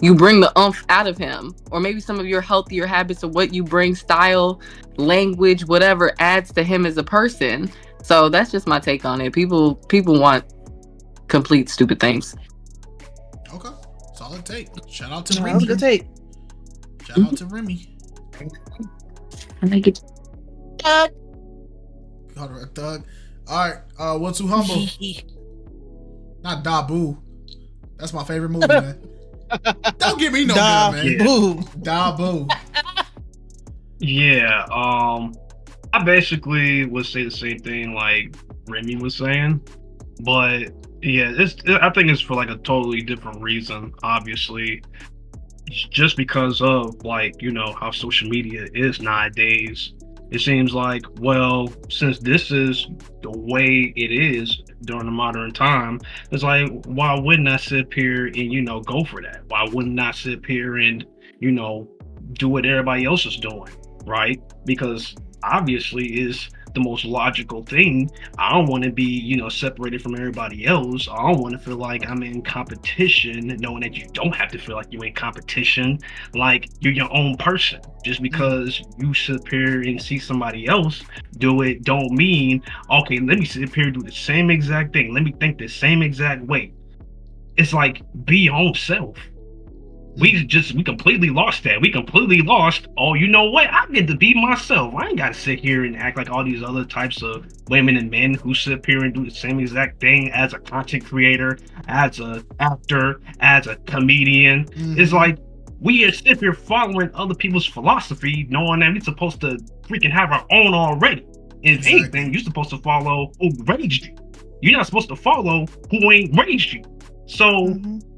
you bring the oomph out of him? Or maybe some of your healthier habits of what you bring, style, language, whatever, adds to him as a person. So that's just my take on it. People want complete stupid things. Okay, solid take. Shout out to Remy. That was a good take. Shout out to Remy. I like it. Called her a thug. All right, what's too humble? Not Dabu. That's my favorite movie, man. Don't give me no good, man. Dabu. Yeah, I basically would say the same thing like Remy was saying, but yeah, I think it's for like a totally different reason. Obviously, just because of like, you know, how social media is nowadays. It seems like, well, since this is the way it is during the modern time, it's like, why wouldn't I sit here and, you know, go for that? Why wouldn't I sit here and, you know, do what everybody else is doing, right? Because obviously is the most logical thing. I don't want to be, you know, separated from everybody else. I don't want to feel like I'm in competition, knowing that you don't have to feel like you're in competition, like you're your own person. Just because you sit here and see somebody else do it, don't mean, okay, let me sit here and do the same exact thing. Let me think the same exact way. It's like, be your own self. We completely lost that. We completely lost, oh, you know what? I get to be myself. I ain't got to sit here and act like all these other types of women and men who sit here and do the same exact thing as a content creator, as an actor, as a comedian. It's like, we sit here following other people's philosophy, knowing that we're supposed to freaking have our own already. If anything, you're supposed to follow who raised you. You're not supposed to follow who ain't raised you. So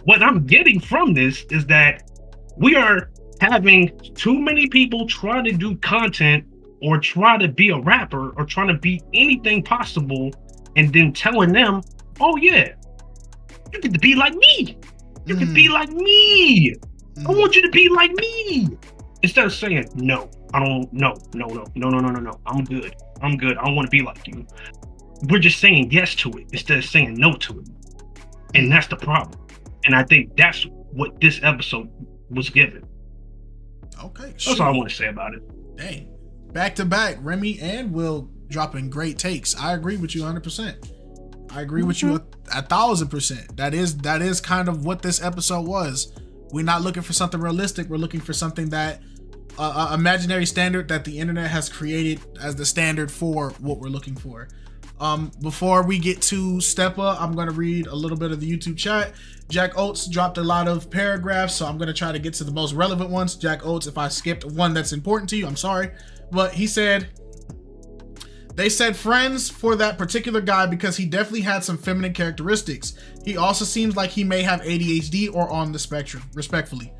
what I'm getting from this is that we are having too many people trying to do content or try to be a rapper or trying to be anything possible, and then telling them, oh yeah, you get to be like me. You can be like me. I want you to be like me. Instead of saying, no, I don't, no. I'm good. I don't want to be like you. We're just saying yes to it instead of saying no to it. And that's the problem. And I think that's what this episode was given. Okay, that's all I want to say about it. Dang, back to back, Remy and Will dropping great takes. I agree with you 100%. I agree with you 1,000%. That is kind of what this episode was. We're not looking for something realistic. We're looking for something that imaginary standard that the internet has created as the standard for what we're looking for. Before we get to Steppa, I'm going to read a little bit of the YouTube chat. Jack Oates dropped a lot of paragraphs, so I'm going to try to get to the most relevant ones. Jack Oates, if I skipped one that's important to you, I'm sorry. But he said, they said friends for that particular guy because he definitely had some feminine characteristics. He also seems like he may have ADHD or on the spectrum, respectfully.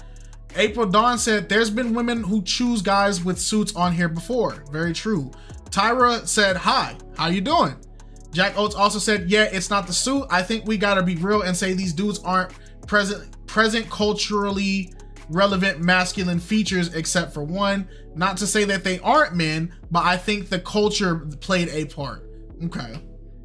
April Dawn said, there's been women who choose guys with suits on here before. Very true. Tyra said, hi, how you doing? Jack Oates also said, yeah, it's not the suit. I think we gotta be real and say these dudes aren't present culturally relevant masculine features except for one. Not to say that they aren't men, but I think the culture played a part. Okay.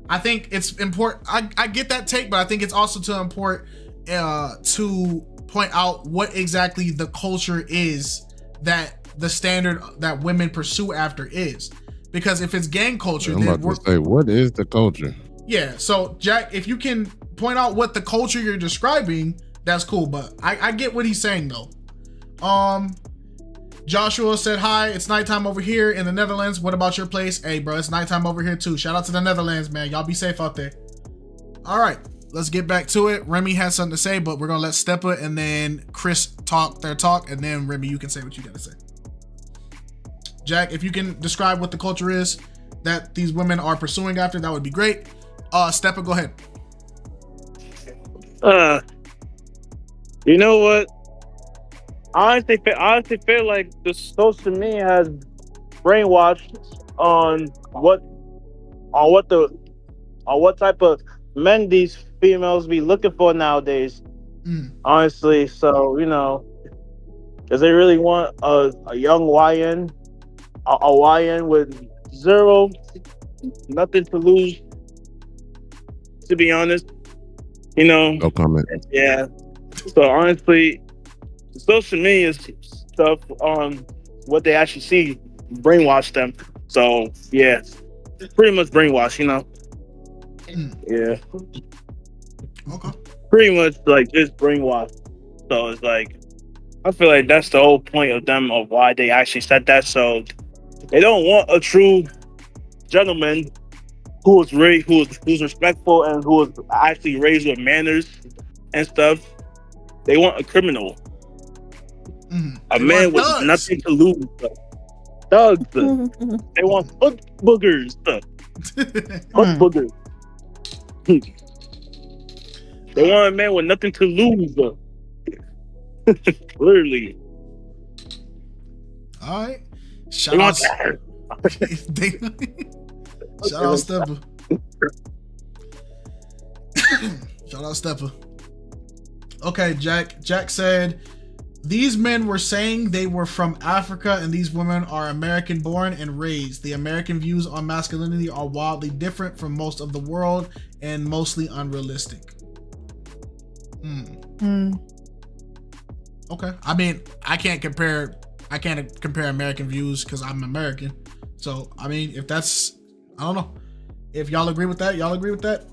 I think it's important. I get that take, but I think it's also too important to point out what exactly the culture is that the standard that women pursue after is. Because if it's gang culture, I'm about to say, what is the culture? Yeah, so Jack, if you can point out what the culture you're describing, that's cool. But I get what he's saying though. Joshua said, hi, it's nighttime over here in the Netherlands. What about your place? Hey, bro, it's nighttime over here too. Shout out to the Netherlands, man. Y'all be safe out there. All right, let's get back to it. Remy has something to say, but we're gonna let Steppa and then Chris talk their talk, and then Remy, you can say what you gotta say. Jack, if you can describe what the culture is that these women are pursuing after, that would be great. Steppa, go ahead. You know what? I honestly feel like the social media has brainwashed on what type of men these females be looking for nowadays. Honestly, so does they really want a young YN, a YN with nothing to lose? To be honest, No comment. Yeah. So honestly, social media stuff on what they actually see brainwash them. So yeah, pretty much brainwash, Yeah. Okay. Pretty much like just brainwash. So it's like I feel like that's the whole point of them of why they actually said that. So they don't want a true gentleman who's respectful and who is actually raised with manners and stuff. They want a criminal. A man with nothing to lose. Thugs. They want foot boogers. Foot boogers. They want a man with nothing to lose. Literally. All right. Shout out Steppa. Shout out Steppa. Okay, Jack said, these men were saying they were from Africa and these women are American born and raised. The American views on masculinity are wildly different from most of the world and mostly unrealistic. Okay. I mean, I can't compare American views because I'm American. So, I mean, if that's, I don't know. If y'all agree with that, y'all agree with that?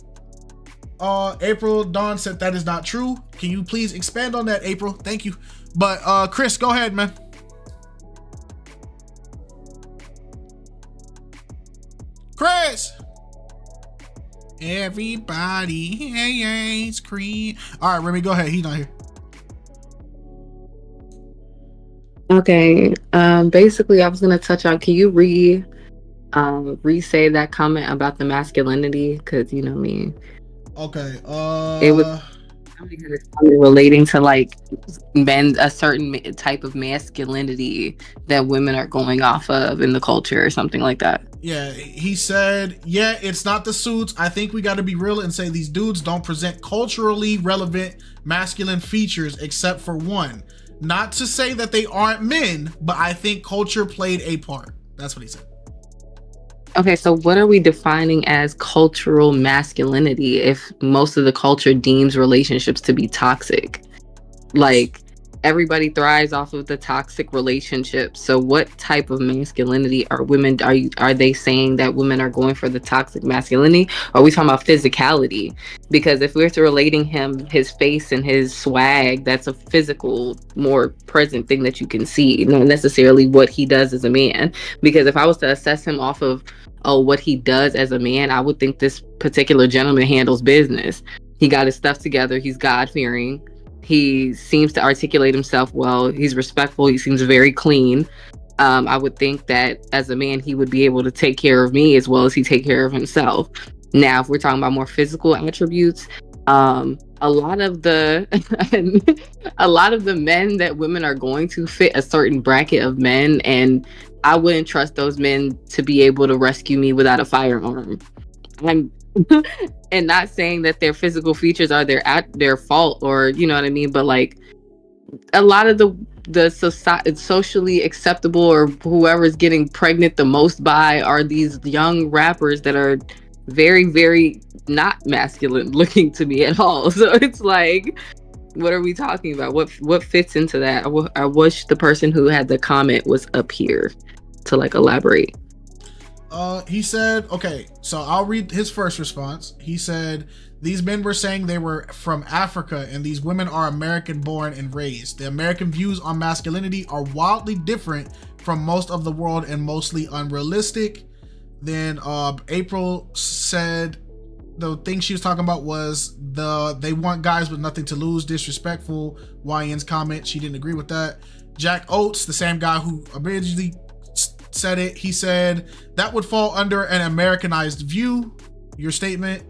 April Dawn said that is not true. Can you please expand on that, April? Thank you. But Chris, go ahead, man. Chris! Everybody hates Creed. All right, Remy, go ahead. He's not here. Okay. Basically, I was gonna touch on. Can you re-say that comment about the masculinity? Because you know me. Okay. It was relating to like men, a certain type of masculinity that women are going off of in the culture or something like that. Yeah, he said, yeah, it's not the suits. I think we got to be real and say these dudes don't present culturally relevant masculine features except for one. Not to say that they aren't men, but I think culture played a part. That's what he said. Okay, so what are we defining as cultural masculinity if most of the culture deems relationships to be toxic? Like, everybody thrives off of the toxic relationships. So what type of masculinity are women, are they saying that women are going for the toxic masculinity? Or are we talking about physicality? Because if we're relating his face and his swag, that's a physical, more present thing that you can see, not necessarily what he does as a man. Because if I was to assess him off of what he does as a man, I would think this particular gentleman handles business. He got his stuff together. He's God-fearing. He seems to articulate himself well. He's respectful. He seems very clean. I would think that as a man, he would be able to take care of me as well as he take care of himself. Now, if we're talking about more physical attributes, a lot of the men that women are going to fit a certain bracket of men, and I wouldn't trust those men to be able to rescue me without a firearm. I'm and not saying that their physical features are their fault, or you know what I mean, but like a lot of the socially acceptable, or whoever's getting pregnant the most by, are these young rappers that are very, very not masculine looking to me at all. So it's like, what are we talking about? What fits into that? I wish the person who had the comment was up here to like elaborate. He said, okay, so I'll read his first response. He said, these men were saying they were from Africa and these women are American born and raised. The American views on masculinity are wildly different from most of the world and mostly unrealistic. Then April said the thing she was talking about was they want guys with nothing to lose, disrespectful. YN's comment, she didn't agree with that. Jack Oates, the same guy who originally said it, he said that would fall under an Americanized view, your statement.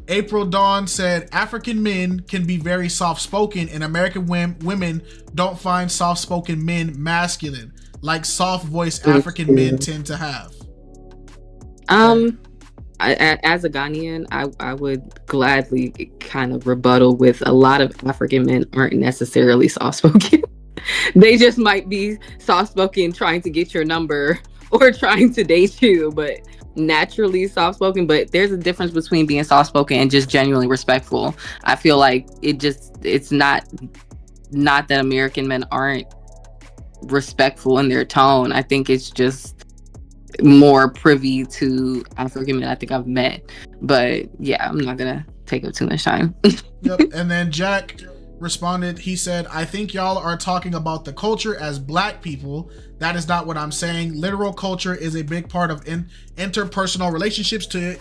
April Dawn said African men can be very soft-spoken and American women don't find soft-spoken men masculine like soft-voiced African men tend to have. As a Ghanaian, I would gladly kind of rebuttal with a lot of African men aren't necessarily soft-spoken. They just might be soft-spoken trying to get your number or trying to date you, but naturally soft-spoken. But there's a difference between being soft-spoken and just genuinely respectful. I feel like it's not that American men aren't respectful in their tone. I think it's just more privy to African men I think I've met. But yeah, I'm not gonna take up too much time. Yep. And then Jack responded, he said, I think y'all are talking about the culture as black people. That is not what I'm saying. Literal culture is a big part of interpersonal relationships to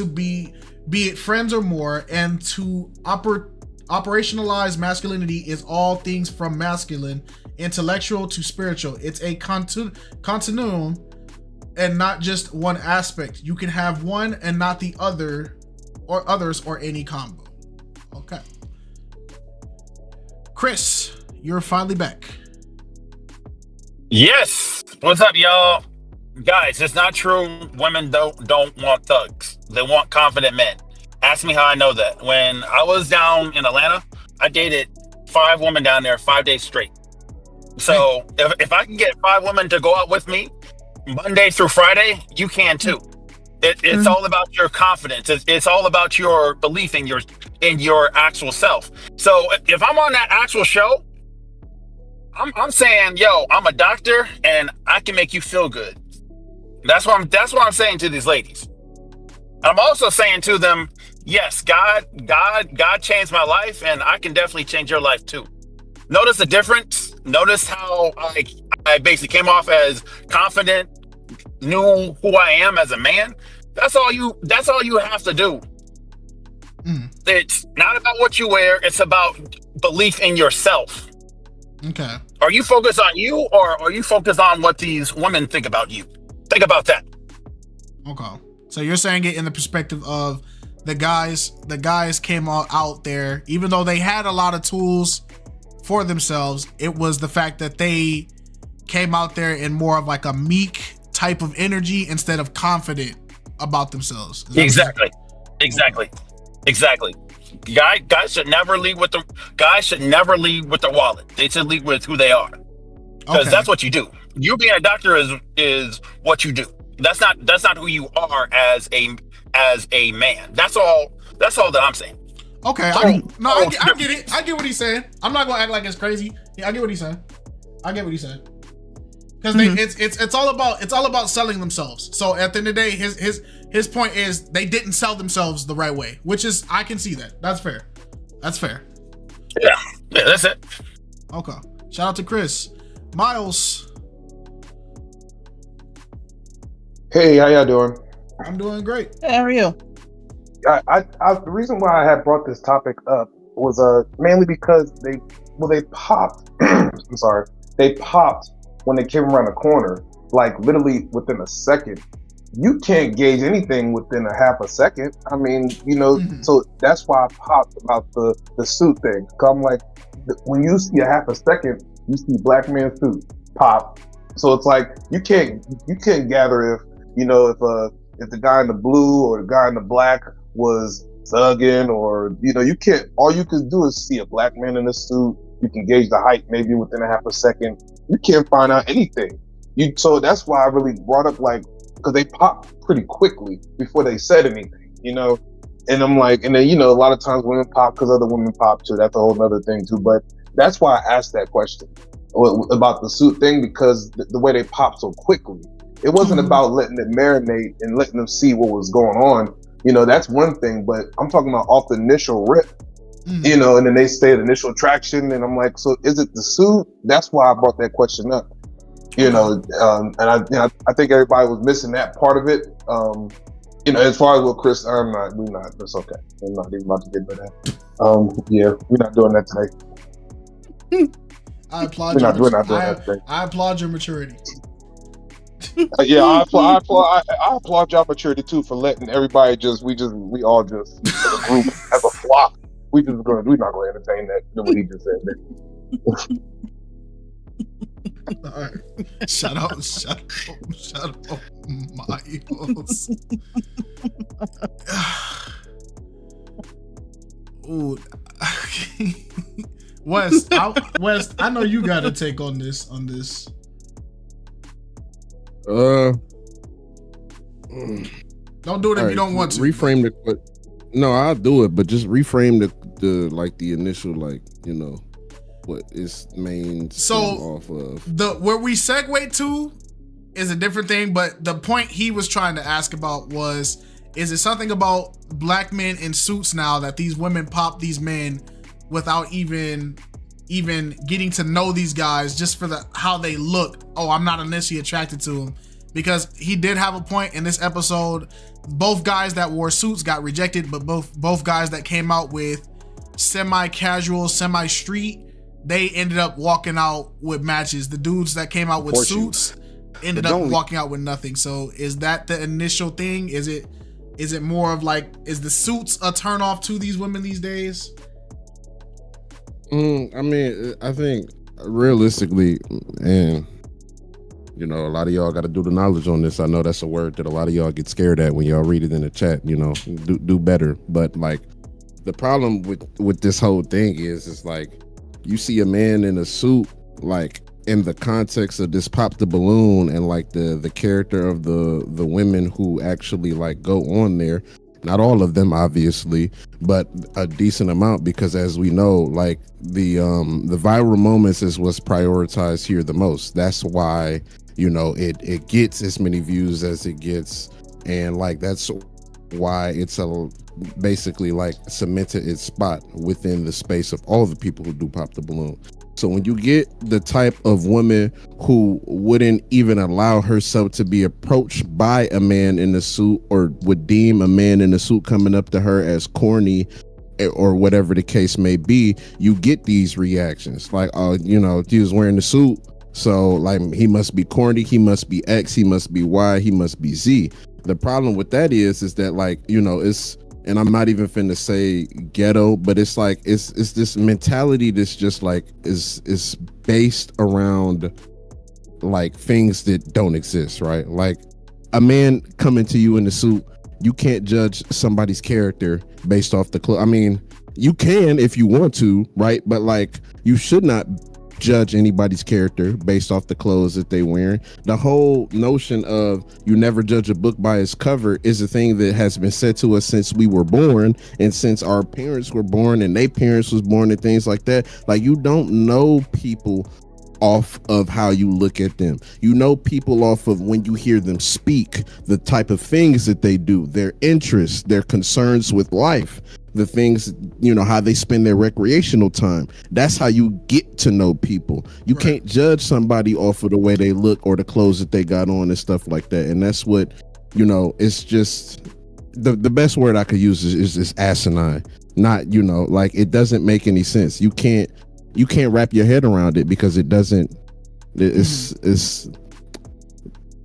be it friends or more, and to operationalize masculinity is all things from masculine, intellectual to spiritual. It's a continuum and not just one aspect. You can have one and not the other, or others, or any combo. Okay. Chris, you're finally back. Yes. What's up, y'all? Guys, it's not true. Women don't want thugs. They want confident men. Ask me how I know that. When I was down in Atlanta, I dated 5 women down there 5 days straight. So if I can get 5 women to go out with me Monday through Friday, you can too. It's all about your confidence. It's all about your belief in your actual self. So if I'm on that actual show, I'm saying, yo, I'm a doctor and I can make you feel good. That's what I'm saying to these ladies. I'm also saying to them, yes, God changed my life, and I can definitely change your life too. Notice the difference. Notice how I basically came off as confident, knew who I am as a man. That's all you have to do. It's not about what you wear. It's about belief in yourself. Okay. Are you focused on you, or are you focused on what these women think about you? Think about that. Okay. So you're saying it in the perspective of the guys came all out there, even though they had a lot of tools for themselves, it was the fact that they came out there in more of like a meek type of energy instead of confident about themselves. Exactly. Guys should never lead with the wallet. They should lead with who they are, because that's what you do. You being a doctor is what you do. That's not who you are as a man. That's all that I'm saying. Okay, I get it. I get what he's saying. I'm not gonna act like it's crazy. Yeah, I get what he's saying. Because it's all about selling themselves. So at the end of the day, his point is they didn't sell themselves the right way, which is I can see that. That's fair. Yeah, that's it. Okay. Shout out to Chris. Miles. Hey, how y'all doing? I'm doing great. Hey, how are you? The reason why I had brought this topic up was mainly because they popped. I'm sorry, they popped when they came around the corner, like literally within a second. You can't gauge anything within a half a second. I mean, so that's why I popped about the suit thing. Cause I'm like, when you see a half a second, you see black man suit pop. So it's like you can't gather if the guy in the blue or the guy in the black was thugging, or you can't. All you can do is see a black man in a suit. You can gauge the height maybe within a half a second. You can't find out anything. So that's why I really brought up, like, because they popped pretty quickly before they said anything, And I'm like, and then a lot of times women pop because other women pop too. That's a whole other thing too. But that's why I asked that question about the suit thing, because the way they popped so quickly. It wasn't about letting it marinate and letting them see what was going on. That's one thing, but I'm talking about off the initial rip, and then they stay at initial attraction. And I'm like, so is it the suit? That's why I brought that question up, and I think everybody was missing that part of it. As far as what Chris, we're not, it's okay. I'm not even about to get into that. Yeah, we're not doing that today. I applaud I applaud your maturity. I applaud y'all maturity too for letting everybody we all just as a group as a flock. We're not gonna entertain that what he just said there. All right. Shut up, Miles. Ooh. West, I know you got a take on this. Don't do it if you don't want to. Reframe the. No, I'll do it, but just reframe the initial, what is main off of. Where we segue to is a different thing, but the point he was trying to ask about was, is it something about black men in suits now that these women pop these men without even getting to know these guys just for how they look? Oh, I'm not initially attracted to them. Because he did have a point in this episode. Both guys that wore suits got rejected, but both guys that came out with semi-casual, semi-street, they ended up walking out with matches. The dudes that came out with suits ended up walking out with nothing. So is that the initial thing? Is it more of like, is the suits a turn off to these women these days? I mean, I think realistically, and a lot of y'all got to do the knowledge on this. I know that's a word that a lot of y'all get scared at when y'all read it in the chat. Do better. But like, the problem with this whole thing is like, you see a man in a suit, like in the context of this pop the balloon and like the character of the women who actually like go on there. Not all of them, obviously, but a decent amount, because as we know, like the viral moments is what's prioritized here the most. That's why it gets as many views as it gets, and like that's why it's basically like cemented its spot within the space of all the people who do pop the balloon. So when you get the type of woman who wouldn't even allow herself to be approached by a man in a suit, or would deem a man in a suit coming up to her as corny or whatever the case may be, you get these reactions like, oh, he was wearing the suit, so like he must be corny, he must be X, he must be Y, he must be Z. The problem with that is that like, it's, and I'm not even finna say ghetto, but it's like, it's this mentality that's just like, is based around like things that don't exist, right? Like a man coming to you in a suit, you can't judge somebody's character based off the clothes. I mean, you can if you want to, right? But like, you should not judge anybody's character based off the clothes that they wearing. The whole notion of you never judge a book by its cover is a thing that has been said to us since we were born, and since our parents were born and their parents was born and things like that. Like, you don't know people off of how you look at them. You know people off of when you hear them speak, the type of things that they do, their interests, their concerns with life, the things, you know, how they spend their recreational time. That's how you get to know people. You can't judge somebody off of the way they look or the clothes that they got on and stuff like that. And that's what, you know, it's just the best word I could use is asinine. Not, you know, like, it doesn't make any sense. You can't wrap your head around it because it doesn't. It's.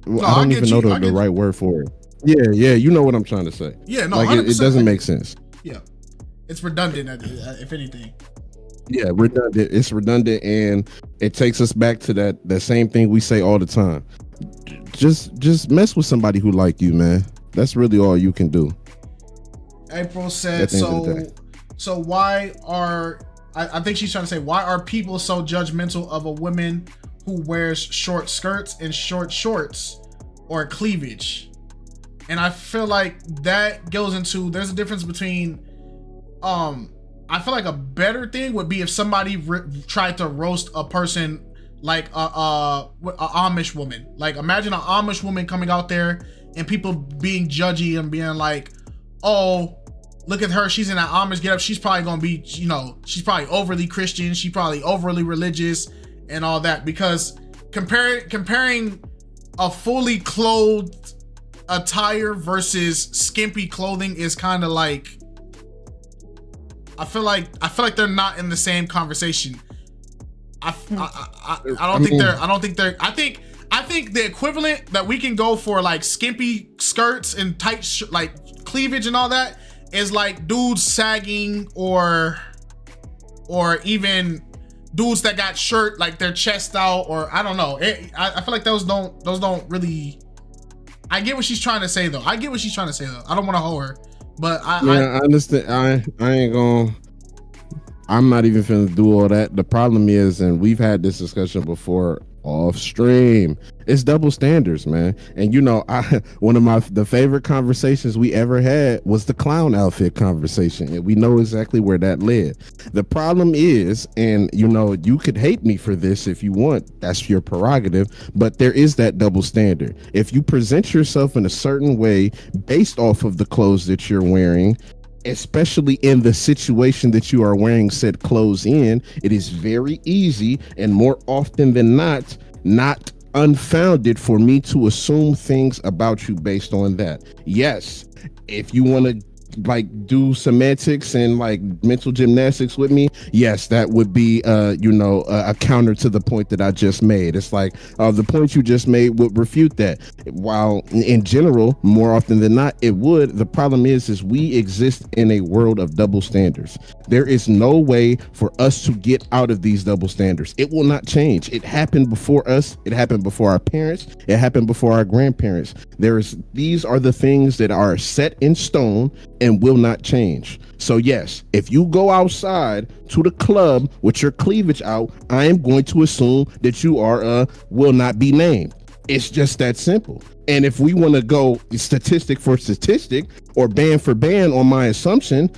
No, I don't even know the right word for it. Yeah, you know what I'm trying to say. Yeah, no, like it doesn't make sense. Yeah, it's redundant, if anything. Yeah, redundant. It's redundant, and it takes us back to that same thing we say all the time. Just mess with somebody who like you, man. That's really all you can do. April said, so why are, I think she's trying to say, why are people so judgmental of a woman who wears short skirts and short shorts or cleavage? And I feel like that goes into, there's a difference between, I feel like a better thing would be if somebody tried to roast a person like a Amish woman. Like, imagine an Amish woman coming out there and people being judgy and being like, oh, look at her, she's in that Amish getup, she's probably gonna be, you know, she's probably overly Christian, she's probably overly religious and all that. Because comparing a fully clothed attire versus skimpy clothing is kind of like, I feel like they're not in the same conversation. I think the equivalent that we can go for, like, skimpy skirts and tight like cleavage and all that, is like dudes sagging or even dudes that got shirt, like their chest out, or I don't know. I feel like those don't really. I get what she's trying to say though. I don't want to hoe her, but I understand. I ain't gonna. I'm not even finna do all that. The problem is, and we've had this discussion before off stream, it's double standards, man. And you know, one of the favorite conversations we ever had was the clown outfit conversation, and we know exactly where that led. The problem is, and you know, you could hate me for this if you want, that's your prerogative, but there is that double standard. If you present yourself in a certain way based off of the clothes that you're wearing, especially in the situation that you are wearing said clothes in, it is very easy and more often than not unfounded for me to assume things about you based on that. Yes, if you want to like do semantics and like mental gymnastics with me, yes, that would be a counter to the point that I just made. It's like the point you just made would refute that, while in general more often than not it would. The problem is we exist in a world of double standards. There is no way for us to get out of these double standards. It will not change. It happened before us, it happened before our parents, it happened before our grandparents. These are the things that are set in stone and will not change. So yes, if you go outside to the club with your cleavage out, I am going to assume that you are will not be named. It's just that simple. And if we want to go statistic for statistic or band for band on my assumption,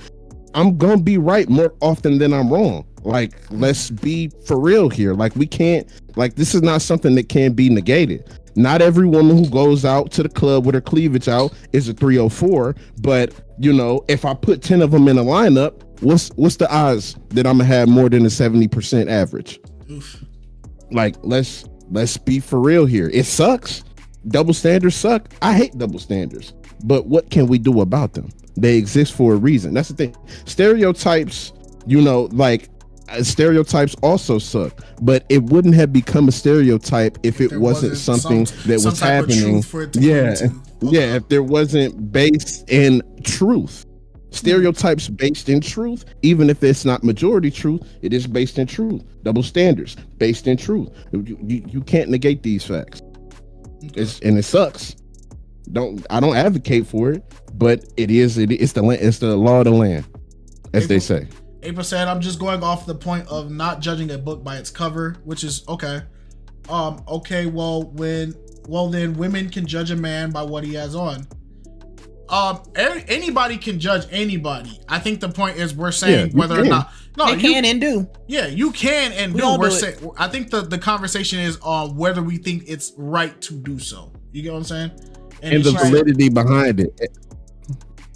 I'm gonna be right more often than I'm wrong. Like, let's be for real here. Like, we can't, like, this is not something that can be negated. Not every woman who goes out to the club with her cleavage out is a 304, but you know, if I put 10 of them in a lineup, what's the odds that I'm gonna have more than a 70% average? Oof. Like, let's be for real here. It sucks. Double standards suck. I hate double standards, but what can we do about them? They exist for a reason. That's the thing. Stereotypes, you know, like, stereotypes also suck, but it wouldn't have become a stereotype if it wasn't something that was happening. Yeah, if there wasn't based in truth. Stereotypes based in truth, even if it's not majority truth, it is based in truth. Double standards based in truth. You can't negate these facts. And it sucks. I don't advocate for it, but it's the law of the land, as they say. April said, I'm just going off the point of not judging a book by its cover, which is okay. Okay, well then women can judge a man by what he has on. Anybody can judge anybody. I think the point is we're saying whether or not they can and do. Yeah, you can and We do. all We're do saying I think the conversation is on whether we think it's right to do so. You get what I'm saying? And the validity behind it.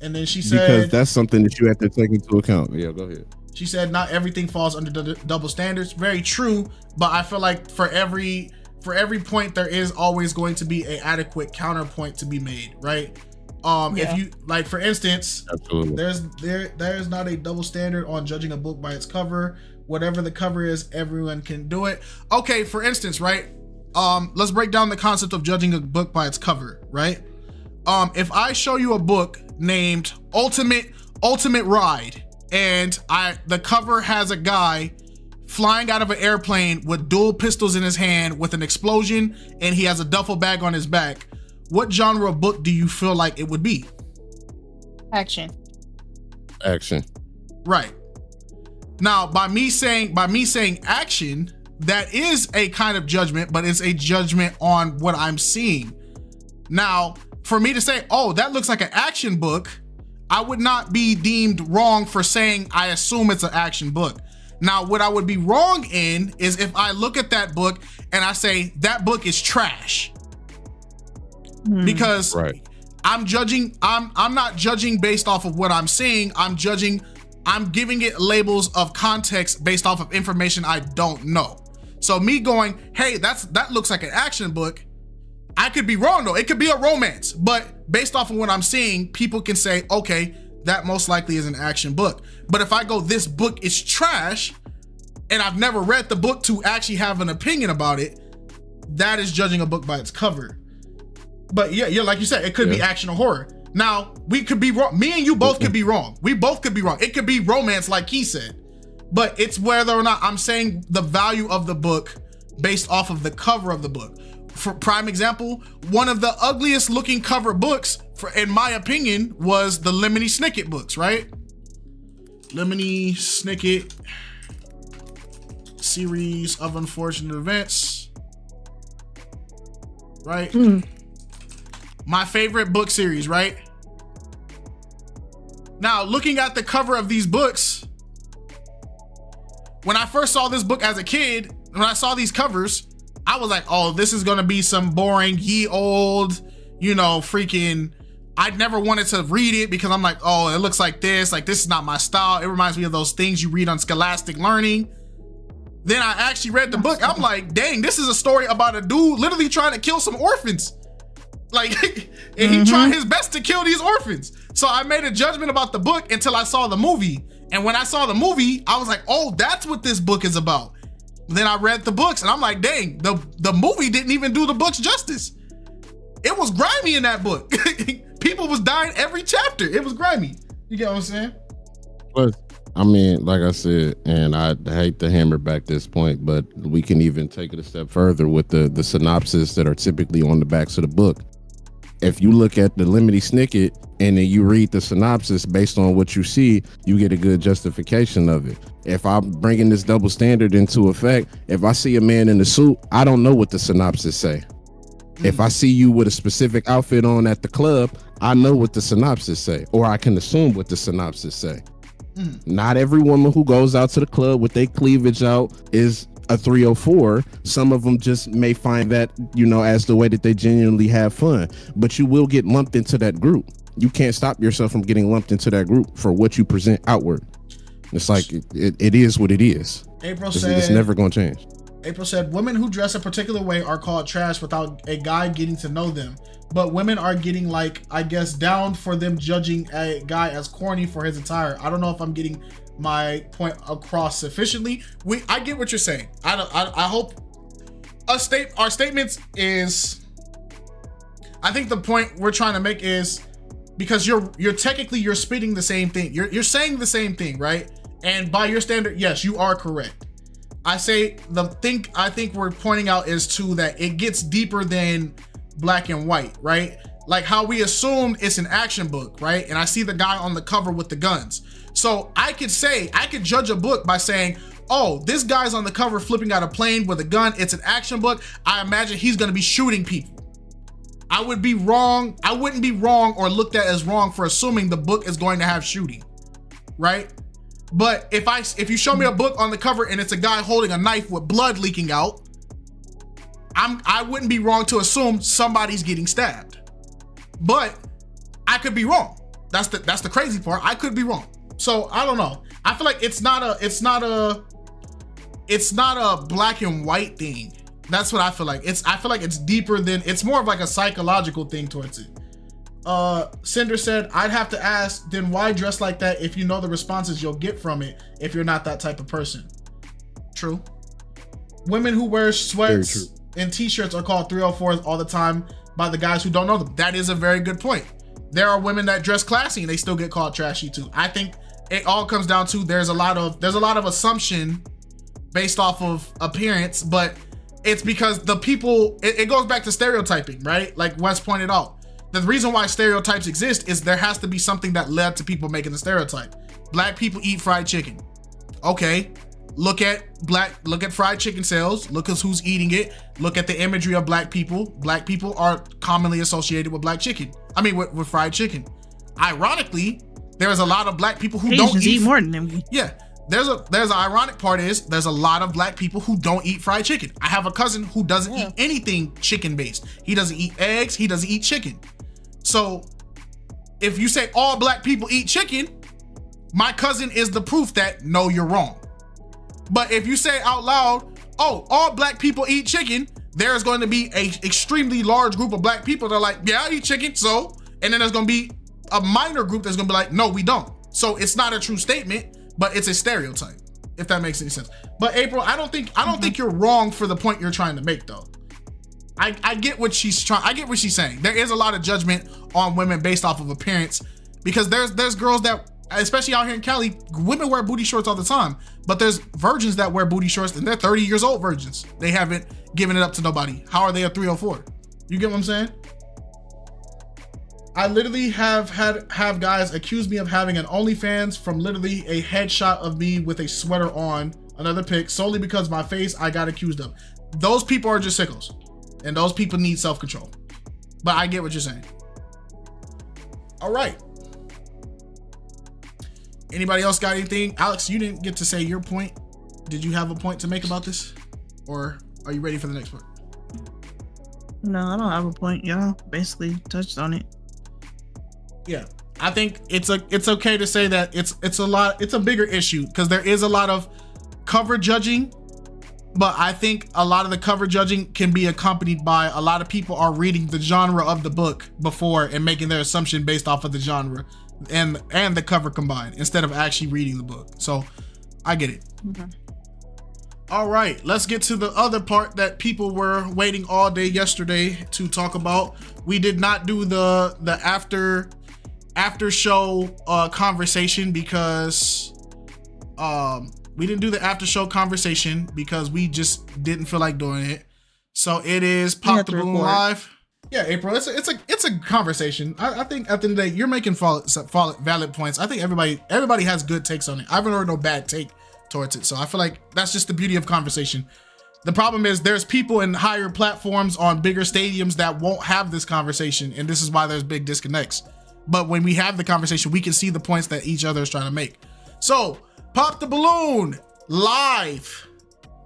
And then she because said that's something that you have to take into account. Yeah, go ahead. She said not everything falls under the double standards. Very true, but I feel like for every point there is always going to be an adequate counterpoint to be made, right? If you like, for instance, absolutely, there's not a double standard on judging a book by its cover. Whatever the cover is, everyone can do it. Okay, for instance, right? Let's break down the concept of judging a book by its cover, right? If I show you a book named Ultimate Ride, and the cover has a guy flying out of an airplane with dual pistols in his hand with an explosion, and he has a duffel bag on his back, what genre of book do you feel like it would be? Action. Right. Now, by me saying action, that is a kind of judgment, but it's a judgment on what I'm seeing. Now, for me to say, oh, that looks like an action book, I would not be deemed wrong for saying I assume it's an action book. Now, what I would be wrong in is if I look at that book and I say that book is trash. Because I'm not judging based off of what I'm seeing. I'm giving it labels of context based off of information I don't know. So me going, hey, that looks like an action book, I could be wrong though. It could be a romance, but based off of what I'm seeing, people can say, okay, that most likely is an action book. But if I go, this book is trash, and I've never read the book to actually have an opinion about it, that is judging a book by its cover. But yeah, like you said, it could be action or horror. Now, we could be wrong. Me and you both could be wrong. We both could be wrong. It could be romance, like he said. But it's whether or not I'm saying the value of the book based off of the cover of the book. For prime example, one of the ugliest looking cover books, in my opinion, was the Lemony Snicket books, right? Lemony Snicket series of unfortunate events, right? My favorite book series, right? Now, looking at the cover of these books, when I first saw this book as a kid, when I saw these covers, I was like, oh, this is gonna be some boring, ye old, freaking, I never wanted to read it because I'm like, oh, it looks like this is not my style. It reminds me of those things you read on Scholastic Learning. Then I actually read the book. I'm like, dang, this is a story about a dude literally trying to kill some orphans. Like, and he tried his best to kill these orphans. So I made a judgment about the book until I saw the movie. And when I saw the movie, I was like, oh, that's what this book is about. Then I read the books and I'm like, dang, the movie didn't even do the books justice. It was grimy in that book. People was dying every chapter. It was grimy. You get what I'm saying? But I mean, like I said, and I hate to hammer back this point, but we can even take it a step further with the synopsis that are typically on the backs of the book. If you look at the Lemony Snicket and then you read the synopsis based on what you see, you get a good justification of it. If I'm bringing this double standard into effect, if I see a man in a suit, I don't know what the synopsis say. If I see you with a specific outfit on at the club, I know what the synopsis say, or I can assume what the synopsis say. Not every woman who goes out to the club with their cleavage out is a 304. Some of them just may find that, as the way that they genuinely have fun, but you will get lumped into that group. You can't stop yourself from getting lumped into that group for what you present outward. It's like, it is what it is. April it's said, never going to change. April said, women who dress a particular way are called trash without a guy getting to know them. But women are getting, like, I guess, down for them judging a guy as corny for his attire. I don't know if I'm getting my point across sufficiently. I get what you're saying. I hope our statements is, I think the point we're trying to make is, because you're technically you're spitting the same thing. You're saying the same thing, right? And by your standard, yes, you are correct. I think we're pointing out is too that it gets deeper than black and white, right? Like how we assumed it's an action book, right? And I see the guy on the cover with the guns. So I could judge a book by saying, oh, this guy's on the cover flipping out a plane with a gun. It's an action book. I imagine he's gonna be shooting people. I would be wrong. I wouldn't be wrong or looked at as wrong for assuming the book is going to have shooting, right? But if you show me a book on the cover and it's a guy holding a knife with blood leaking out, I wouldn't be wrong to assume somebody's getting stabbed. But I could be wrong. That's the crazy part. I could be wrong. So I don't know. I feel like it's not a black and white thing. That's what I feel like. I feel like it's deeper than, it's more of like a psychological thing towards it. Cinder said, I'd have to ask, then why dress like that if you know the responses you'll get from it if you're not that type of person? True. Women who wear sweats and t-shirts are called 304s all the time by the guys who don't know them. That is a very good point. There are women that dress classy and they still get called trashy too. I think it all comes down to there's a lot of assumption based off of appearance, but it's because the people, it goes back to stereotyping, right? Like Wes pointed out. The reason why stereotypes exist is there has to be something that led to people making the stereotype. Black people eat fried chicken. Okay, look at fried chicken sales. Look at who's eating it. Look at the imagery of black people. Black people are commonly associated with black chicken. I mean, with fried chicken. Ironically, there's a lot of black people who don't eat more than them. Yeah, there's an ironic part is there's a lot of black people who don't eat fried chicken. I have a cousin who doesn't eat anything chicken based. He doesn't eat eggs. He doesn't eat chicken. So if you say all black people eat chicken, my cousin is the proof that no, you're wrong. But if you say out loud, oh, all black people eat chicken, there's going to be a extremely large group of black people that are like, yeah, I eat chicken, so, and then there's going to be a minor group that's going to be like, no, we don't. So it's not a true statement, but it's a stereotype, if that makes any sense. But April, I don't think you're wrong for the point you're trying to make though. I get what she's saying. There is a lot of judgment on women based off of appearance because there's girls that, especially out here in Cali, women wear booty shorts all the time, but there's virgins that wear booty shorts and they're 30 years old virgins. They haven't given it up to nobody. How are they a 304? You get what I'm saying? I literally have guys accuse me of having an OnlyFans from literally a headshot of me with a sweater on, another pic, solely because my face I got accused of. Those people are just sickos. And those people need self-control. But I get what you're saying. All right. Anybody else got anything? Alex, you didn't get to say your point. Did you have a point to make about this? Or are you ready for the next part? No, I don't have a point. Y'all basically touched on it. Yeah. I think it's okay to say that it's a bigger issue because there is a lot of cover judging. But I think a lot of the cover judging can be accompanied by a lot of people are reading the genre of the book before and making their assumption based off of the genre and the cover combined instead of actually reading the book. So I get it. Okay. All right, let's get to the other part that people were waiting all day yesterday to talk about. We did not do the after show conversation because we didn't do the after show conversation because we just didn't feel like doing it. So it is Pop the Balloon Live. Yeah, April, it's a conversation. I think at the end of the day, you're making valid points. I think everybody has good takes on it. I haven't heard no bad take towards it. So I feel like that's just the beauty of conversation. The problem is there's people in higher platforms on bigger stadiums that won't have this conversation. And this is why there's big disconnects. But when we have the conversation, we can see the points that each other is trying to make. So Pop the Balloon Live.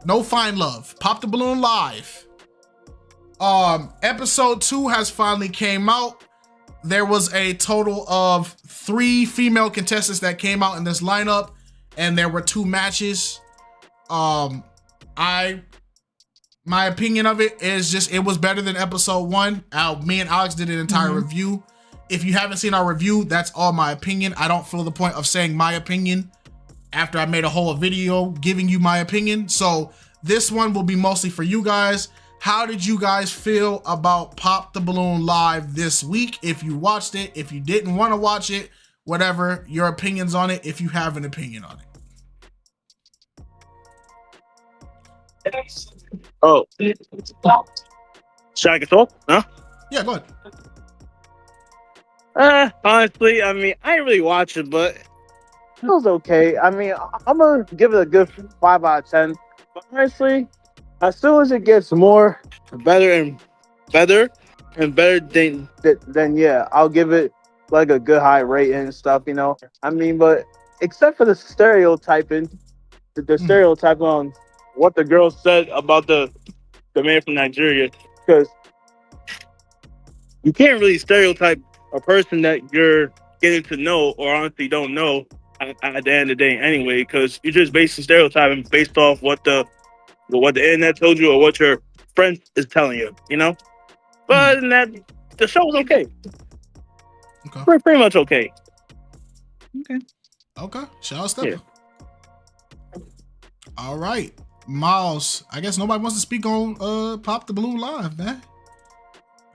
No Fine Love. Pop the Balloon Live. Episode 2 has finally came out. There was a total of 3 female contestants that came out in this lineup, and there were 2 matches. My opinion of it is just, it was better than episode 1. Me and Alex did an entire review. If you haven't seen our review, that's all my opinion. I don't feel the point of saying my opinion after I made a whole video giving you my opinion. So this one will be mostly for you guys. How did you guys feel about Pop the Balloon Live this week? If you watched it, if you didn't want to watch it, whatever, your opinions on it, if you have an opinion on it. Oh, should I get talk? Huh? Yeah, go ahead. Yeah, go ahead. All right. So, like I said, I think it's a good conversation. I think everybody has good takes on it. I haven't heard no bad take towards it. So I feel like that's just the beauty of conversation. The problem is there's people in higher platforms on bigger stadiums that won't have this conversation. And Honestly, I mean, I didn't really watch it, but it was okay. I mean, I'm gonna give it a good 5 out of 10. But honestly, as soon as it gets more better and better than yeah, I'll give it like a good high rating and stuff. I mean, but except for the stereotyping, the stereotype on what the girl said about the man from Nigeria, because you can't really stereotype a person that you're getting to know or honestly don't know at the end of the day anyway, because you're just basing stereotyping based off what the internet told you or what your friend is telling you, But other than that, the show was okay. Pretty much okay. Okay. Shout out Stepper. Yeah. All right. Miles, I guess nobody wants to speak on Pop the Balloon Live, man.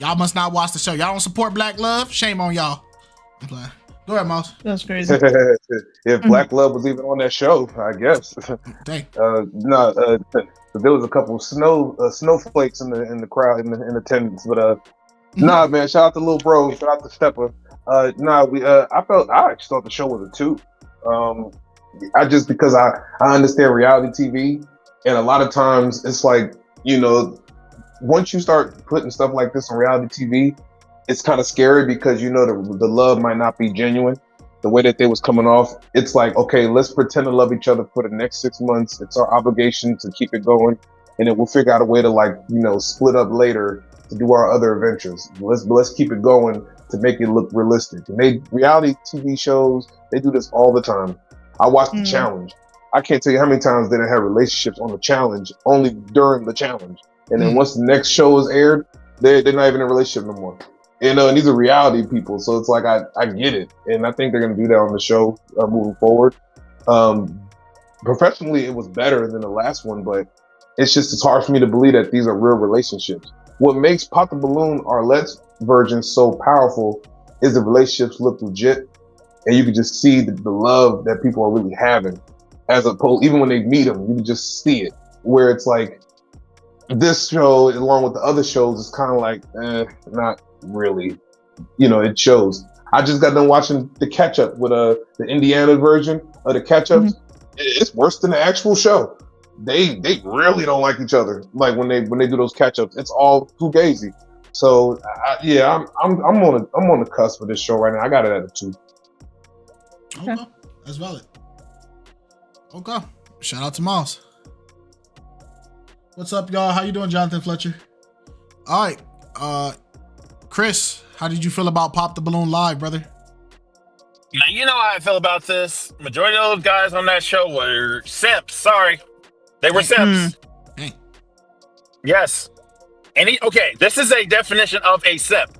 Y'all must not watch the show. Y'all don't support Black Love? Shame on y'all. I'm playing. Go ahead, Miles. That's crazy. If Black Love was even on that show, I guess. Dang. There was a couple of snowflakes in the crowd in attendance, but nah, man. Shout out to Lil Bro. Shout out to Stepper. I actually thought the show was a 2. I just because I understand reality TV, and a lot of times it's like, once you start putting stuff like this on reality TV, it's kind of scary because the love might not be genuine. The way that they was coming off, it's like, okay, let's pretend to love each other for the next 6 months. It's our obligation to keep it going, and then we'll figure out a way to split up later to do our other adventures. Let's keep it going to make it look realistic. And reality TV shows, they do this all the time. I watched The Challenge. I can't tell you how many times they didn't have relationships on The Challenge, only during The Challenge. And then once the next show is aired, they're not even in a relationship no more. And these are reality people, so it's like I get it, and I think they're gonna do that on the show moving forward. Professionally, it was better than the last one, but it's hard for me to believe that these are real relationships. What makes Pop the Balloon Arlette's version so powerful is the relationships look legit, and you can just see the love that people are really having. As opposed, even when they meet them, you can just see it. Where it's like this show, along with the other shows, is kind of like not really. It shows. I just got done watching the catch up with the Indiana version of the catch ups. It's worse than the actual show. They really don't like each other. Like when they do those catch ups, it's all fugazi. So I'm on the cusp of this show right now. I got it at a 2. Okay, that's valid. Okay, shout out to Miles. What's up, y'all? How you doing, Jonathan Fletcher? All right, Chris, how did you feel about Pop the Balloon Live, brother? Now, you know how I feel about this. Majority of those guys on that show were simps. Sorry. They were simps. Yes. This is a definition of a simp.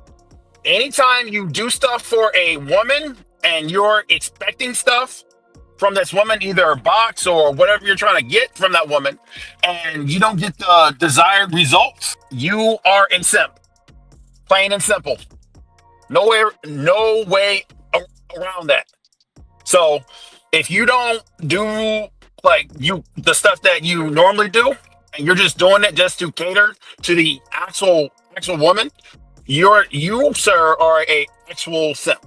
Anytime you do stuff for a woman and you're expecting stuff from this woman, either a box or whatever you're trying to get from that woman, and you don't get the desired results, you are a simp. Plain and simple. No way around that. So if you don't do the stuff that you normally do, and you're just doing it just to cater to the actual woman, you sir are a actual simp.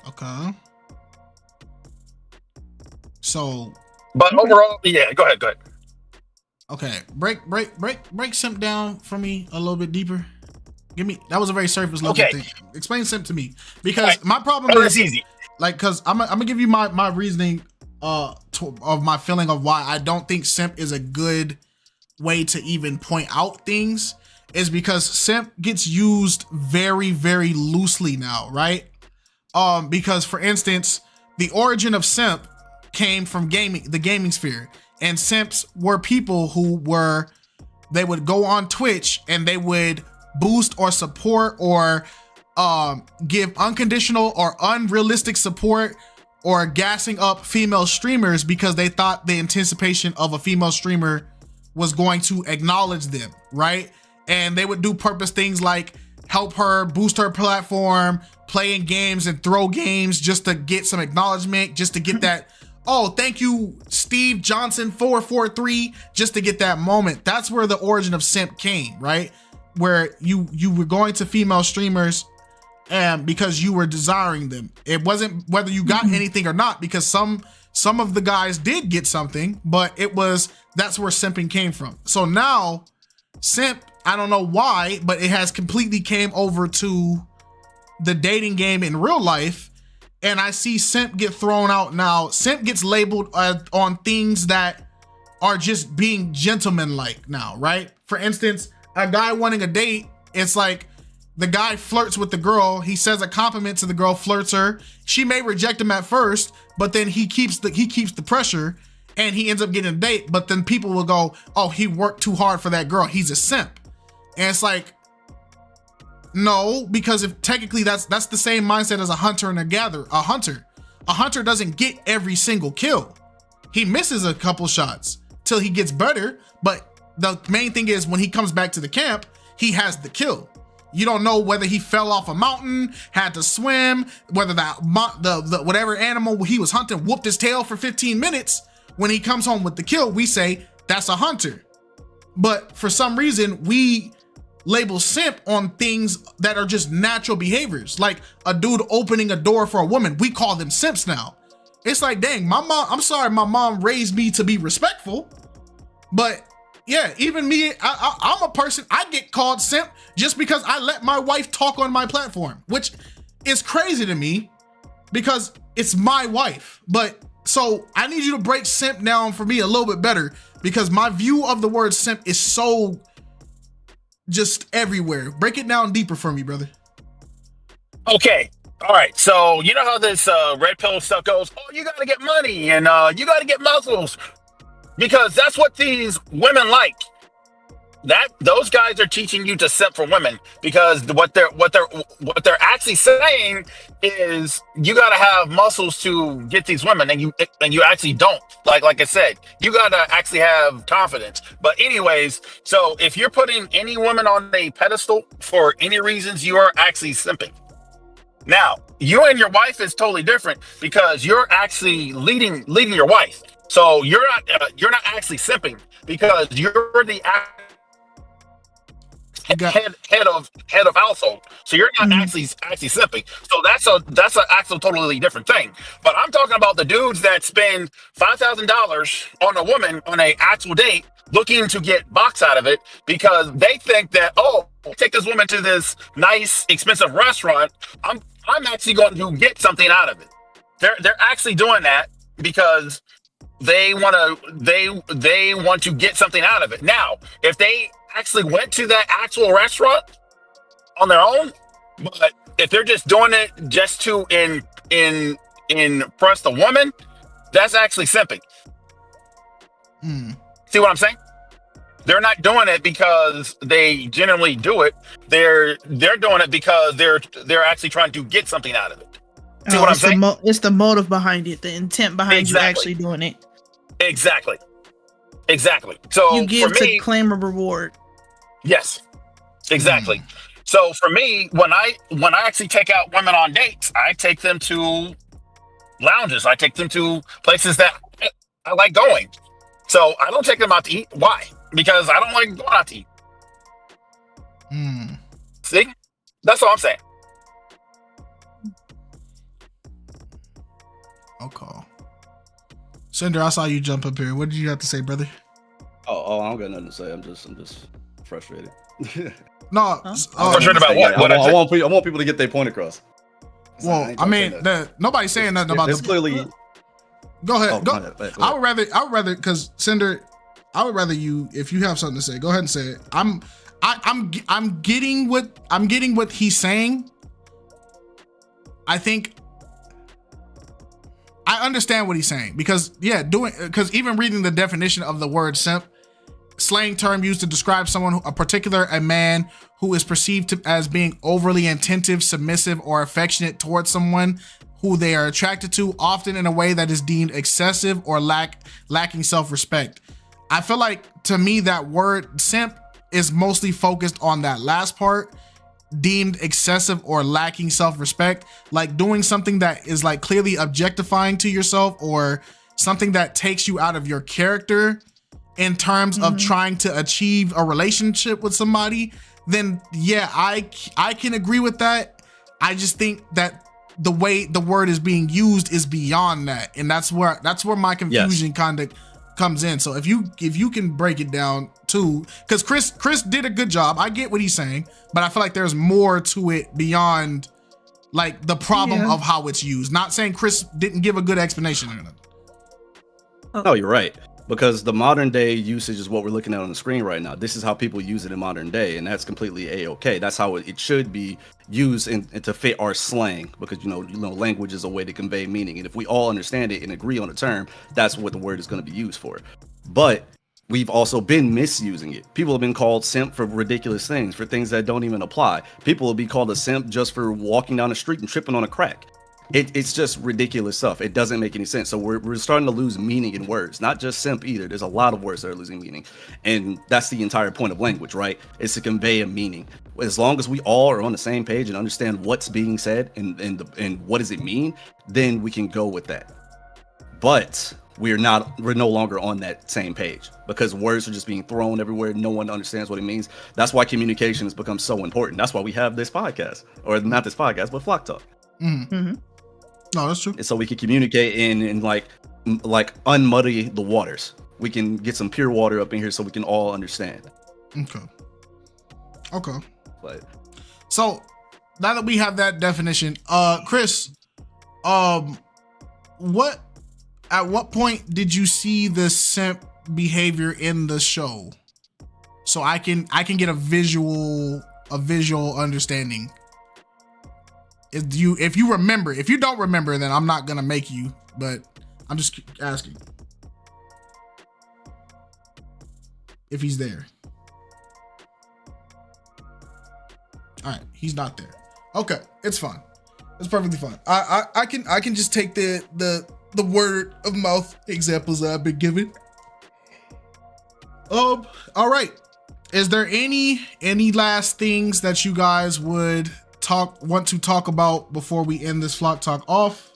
Okay. So, but overall, yeah, go ahead. Okay, break simp down for me a little bit deeper. That was a very surface level thing. Explain simp to me, because my problem is easy. Because I'm gonna give you my reasoning of my feeling of why I don't think simp is a good way to even point out things, is because simp gets used very, very loosely now, right? Because for instance, the origin of simp came from the gaming sphere, and simps were people who they would go on Twitch and they would boost or support or give unconditional or unrealistic support or gassing up female streamers because they thought the anticipation of a female streamer was going to acknowledge them, right? And they would do purpose things like help her boost her platform, playing games and throw games just to get some acknowledgement, just to get that, oh, thank you, Steve Johnson 443, just to get that moment. That's where the origin of simp came, right? where you were going to female streamers and because you were desiring them. It wasn't whether you got anything or not, because some of the guys did get something, but that's where simping came from. So now simp, I don't know why, but it has completely came over to the dating game in real life. And I see simp get thrown out now. Simp gets labeled on things that are just being gentleman-like now, right? For instance, a guy wanting a date, it's like the guy flirts with the girl. He says a compliment to the girl, flirts her. She may reject him at first, but then he keeps the pressure and he ends up getting a date. But then people will go, oh, he worked too hard for that girl. He's a simp. And it's like, no, because if technically that's the same mindset as a hunter and a gatherer. A hunter doesn't get every single kill. He misses a couple shots till he gets better. But the main thing is when he comes back to the camp, he has the kill. You don't know whether he fell off a mountain, had to swim, whether the whatever animal he was hunting whooped his tail for 15 minutes. When he comes home with the kill, we say that's a hunter. But for some reason, we label simp on things that are just natural behaviors. Like a dude opening a door for a woman, we call them simps now. It's like, dang, I'm sorry, my mom raised me to be respectful. But yeah, even me, I'm a person, I get called simp just because I let my wife talk on my platform, which is crazy to me because it's my wife. But so I need you to break simp down for me a little bit better, because my view of the word simp is so just everywhere. Break it down deeper for me, brother. Okay. All right. So you know how this red pill stuff goes? Oh, you got to get money and you got to get muscles, because that's what these women like. Those guys are teaching you to simp for women, because what they're actually saying is you got to have muscles to get these women, and you actually don't. Like I said, you got to actually have confidence. But anyways, so if you're putting any woman on a pedestal for any reasons, you are actually simping. Now, you and your wife is totally different, because you're actually leading your wife. So you're not actually simping, because you're the head of household. So you're not actually simping. So that's an actual totally different thing. But I'm talking about the dudes that spend $5,000 on a woman on an actual date, looking to get box out of it, because they think that, oh, take this woman to this nice expensive restaurant, I'm actually going to get something out of it. They're actually doing that because they want to get something out of it. Now, if they actually went to that actual restaurant on their own, but if they're just doing it just to impress the woman, that's actually simping. See what I'm saying? They're not doing it because they genuinely do it. They're doing it because they're actually trying to get something out of it. See what I'm saying? It's the motive behind it, the intent behind you actually doing it. Exactly. So you give for me, to claim a reward. Yes, exactly. So for me, when I actually take out women on dates, I take them to lounges. I take them to places that I like going. So I don't take them out to eat. Why? Because I don't like going out to eat. See? That's all I'm saying. Okay. Cinder, I saw you jump up here. What did you have to say, brother? Oh, I don't got nothing to say. I'm just frustrated. No, frustrated about what? I want people to get their point across. Well, I mean, nobody's saying nothing about this. It's clearly. Go ahead. Go. I would rather, because Cinder, I would rather you, if you have something to say, go ahead and say it. I'm getting what he's saying. I think I understand what he's saying, because even reading the definition of the word simp, slang term used to describe someone, a man who is perceived as being overly attentive, submissive, or affectionate towards someone who they are attracted to, often in a way that is deemed excessive or lacking self-respect. I feel like, to me, that word simp is mostly focused on that last part, deemed excessive or lacking self-respect, like doing something that is like clearly objectifying to yourself, or something that takes you out of your character in terms of trying to achieve a relationship with somebody. then yeah, I can agree with that. I just think that the way the word is being used is beyond that, and that's where my confusion kind of comes in. So if you can break it down too, because Chris did a good job. I get what he's saying, but I feel like there's more to it beyond like the problem of how it's used. Not saying Chris didn't give a good explanation or anything. No, you're right. Because the modern day usage is what we're looking at on the screen right now. This is how people use it in modern day, and that's completely a-okay. That's how it should be used and to fit our slang, because you know language is a way to convey meaning, and if we all understand it and agree on a term, that's what the word is going to be used for. But we've also been misusing it. People have been called simp for ridiculous things, for things that don't even apply. People will be called a simp just for walking down the street and tripping on a crack. It's just ridiculous stuff. It doesn't make any sense. So we're starting to lose meaning in words, not just simp either. There's a lot of words that are losing meaning. And that's the entire point of language, right? It's to convey a meaning. As long as we all are on the same page and understand what's being said and what does it mean, then we can go with that. But we're no longer on that same page because words are just being thrown everywhere. No one understands what it means. That's why communication has become so important. That's why we have this podcast, or not this podcast, but Flock Talk. Mm-hmm. No, that's true. And so we can communicate and like unmuddy the waters. We can get some pure water up in here so we can all understand. Okay. But so now that we have that definition, Chris, at what point did you see the simp behavior in the show? So I can get a visual understanding. If you remember, if you don't remember, then I'm not gonna make you, but I'm just asking if he's there. All right, he's not there. Okay, it's fine. It's perfectly fine. I can just take the word of mouth examples that I've been given. All right. Is there any last things that you guys would want to talk about before we end this Flock Talk off?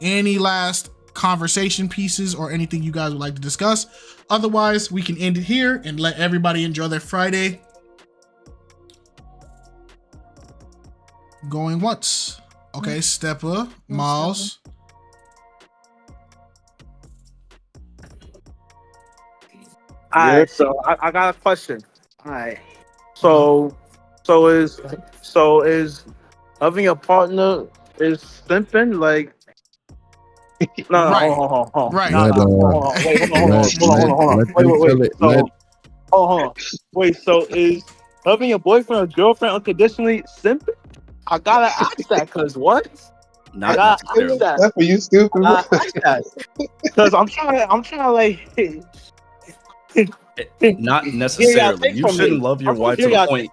Any last conversation pieces or anything you guys would like to discuss? Otherwise, we can end it here and let everybody enjoy their Friday. Going once. Okay, Steppa, Miles. All right, so I got a question. All right, so is having a partner is simping like? No, Right. hold on. Right. Hold on. Wait, so is having a boyfriend or girlfriend unconditionally simping? I gotta ask that, cause what? Not ask that. That's for you, stupid. Because I'm trying to like. Not necessarily. You shouldn't love your wife to the point.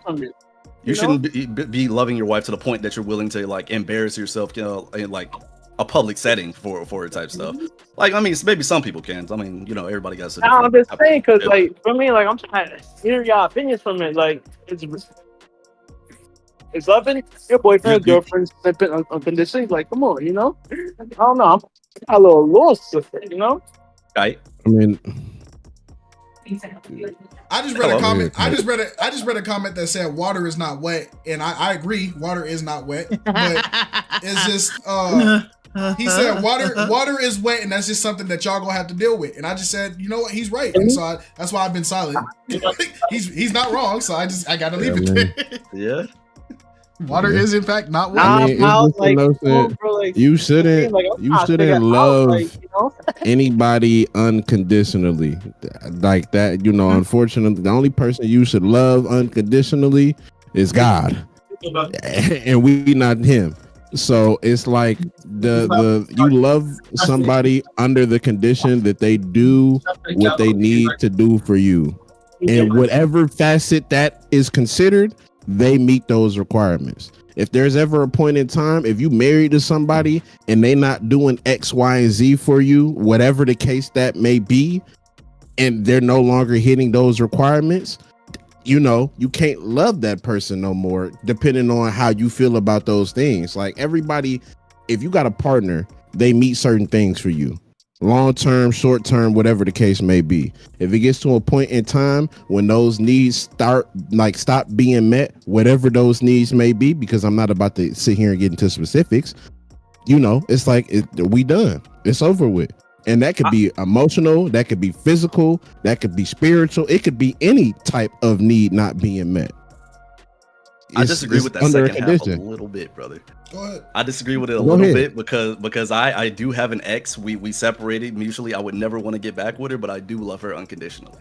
You shouldn't be loving your wife to the point that you're willing to like embarrass yourself, you know, in like a public setting for it type stuff. Like, I mean, maybe some people can. I mean, you know, everybody got. I'm just saying, because like for me, like I'm trying to hear your opinions from it. Like it's loving your boyfriend, girlfriend, unconditionally. Like, come on, you know. I don't know. I'm a little lost with it, you know. Right. I mean. I just read a comment. I just read a comment that said water is not wet, and I agree. Water is not wet, but it's just he said water is wet, and that's just something that y'all gonna have to deal with. And I just said, you know what, he's right, and so that's why I've been silent. he's not wrong, so I gotta leave it there. Yeah. Water is in fact not wet. I mean, you shouldn't love anybody unconditionally like that. You know, unfortunately, the only person you should love unconditionally is God, and we not him. So it's like you love somebody under the condition that they do what they need to do for you, and whatever facet that is considered, they meet those requirements. If there's ever a point in time, if you married to somebody and they not doing X, Y, and Z for you, whatever the case that may be, and they're no longer hitting those requirements, you know, you can't love that person no more, depending on how you feel about those things. Like everybody, if you got a partner, they meet certain things for you. long term, short term, whatever the case may be. If it gets to a point in time when those needs stop being met, whatever those needs may be, because I'm not about to sit here and get into specifics, it's like we done. It's over with. And that could be emotional, that could be physical, that could be spiritual. It could be any type of need not being met. I disagree with that second half a little bit, brother. Go ahead. I disagree with it a little bit because I do have an ex. We separated mutually. I would never want to get back with her, but I do love her unconditionally.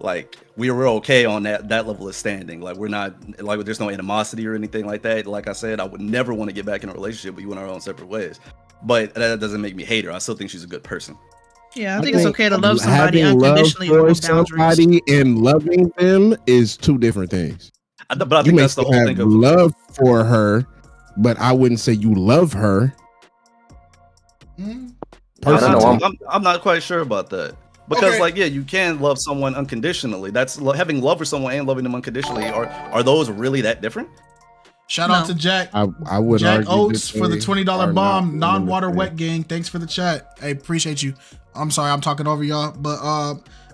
Like we were okay on that level of standing. Like we're not like there's no animosity or anything like that. Like I said, I would never want to get back in a relationship, but we went our own separate ways. But that doesn't make me hate her. I still think she's a good person. Yeah, I think it's okay to love somebody unconditionally love with for no boundaries. somebody and loving them is two different things. But I think that's the whole thing of love for her, but I wouldn't say you love her. I'm not quite sure about that. Because you can love someone unconditionally. That's having love for someone and loving them unconditionally. Are those really that different? Shout out to Jack. I would Jack argue Oates for the $20 bomb, not non-water wet gang. Thanks for the chat. I appreciate you. I'm sorry I'm talking over y'all, but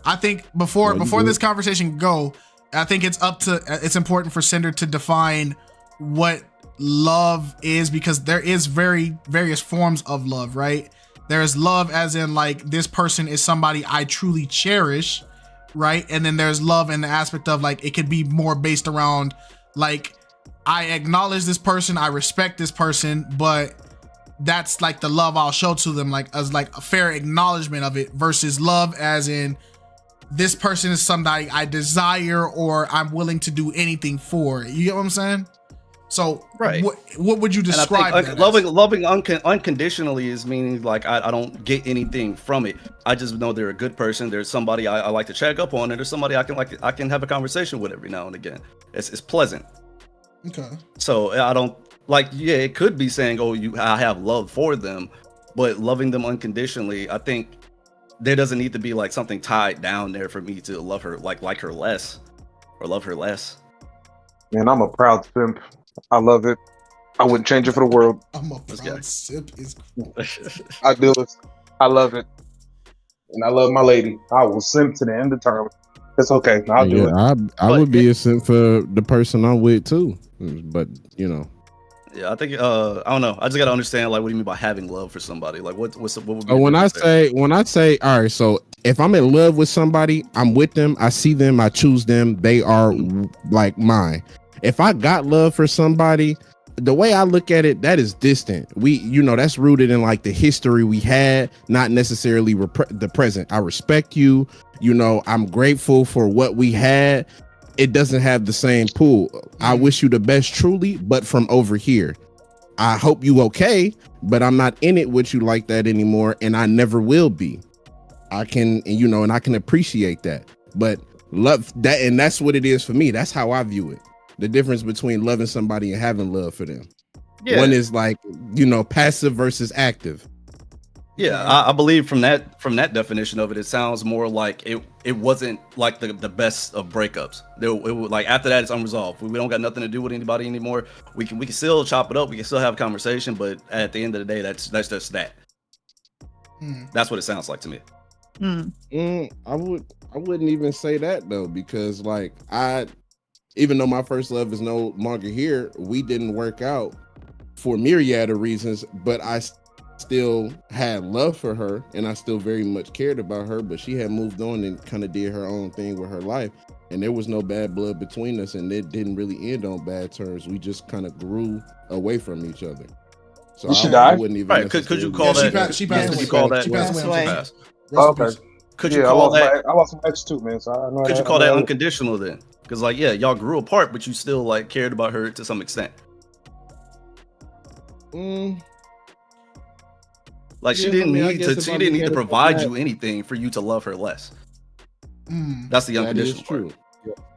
I think before this conversation go, I think it's important for Cinder to define what love is, because there is various forms of love, right? There's love as in like this person is somebody I truly cherish, right? And then there's love in the aspect of like it could be more based around like I acknowledge this person, I respect this person, but that's like the love I'll show to them, like as like a fair acknowledgement of it, versus love as in this person is somebody I desire or I'm willing to do anything for. You get what I'm saying? So what would you describe that loving unconditionally is meaning like I don't get anything from it. I just know they're a good person. There's somebody I like to check up on, and there's somebody I can have a conversation with every now and again. It's pleasant. Okay. So I don't it could be saying, I have love for them, but loving them unconditionally, I think there doesn't need to be like something tied down there for me to love her, like her less or love her less. Man, I'm a proud simp. I love it. I wouldn't change it for the world. I'm a proud simp. I do it. I love it. And I love my lady. I will simp to the end of time. It's okay. I'll do it. I would be a simp for the person I'm with too. But Yeah, I think I don't know. I just gotta understand like what do you mean by having love for somebody? Like what would be when I say all right, so if I'm in love with somebody, I'm with them, I see them, I choose them, they are like mine. If I got love for somebody, the way I look at it, that is distant. That's rooted in like the history we had, not necessarily the present. I respect you. I'm grateful for what we had. It doesn't have the same pull. I wish you the best truly, but from over here. I hope you okay, but I'm not in it with you like that anymore, and I never will be. I can, and I can appreciate that. But love that, and that's what it is for me. That's how I view it. The difference between loving somebody and having love for them. Yeah. One is like, passive versus active. Yeah, I believe from that definition of it, it sounds more like it wasn't like the best of breakups. It like after that, it's unresolved. We don't got nothing to do with anybody anymore. We can still chop it up. We can still have a conversation, but at the end of the day, that's just that. That's what it sounds like to me. I wouldn't even say that though, because like even though my first love is no longer here, we didn't work out for myriad of reasons, but I still had love for her and I still very much cared about her, but she had moved on and kind of did her own thing with her life, and there was no bad blood between us, and it didn't really end on bad terms. We just kind of grew away from each other. So I wouldn't even could you call that? She passed away. Could you call that? She passed away. Okay. Could you call that? I lost my ex too, man. So I know. Could you call that unconditional then? Because y'all grew apart, but you still like cared about her to some extent. Like she didn't need to provide you anything for you to love her less. That's the unconditional part.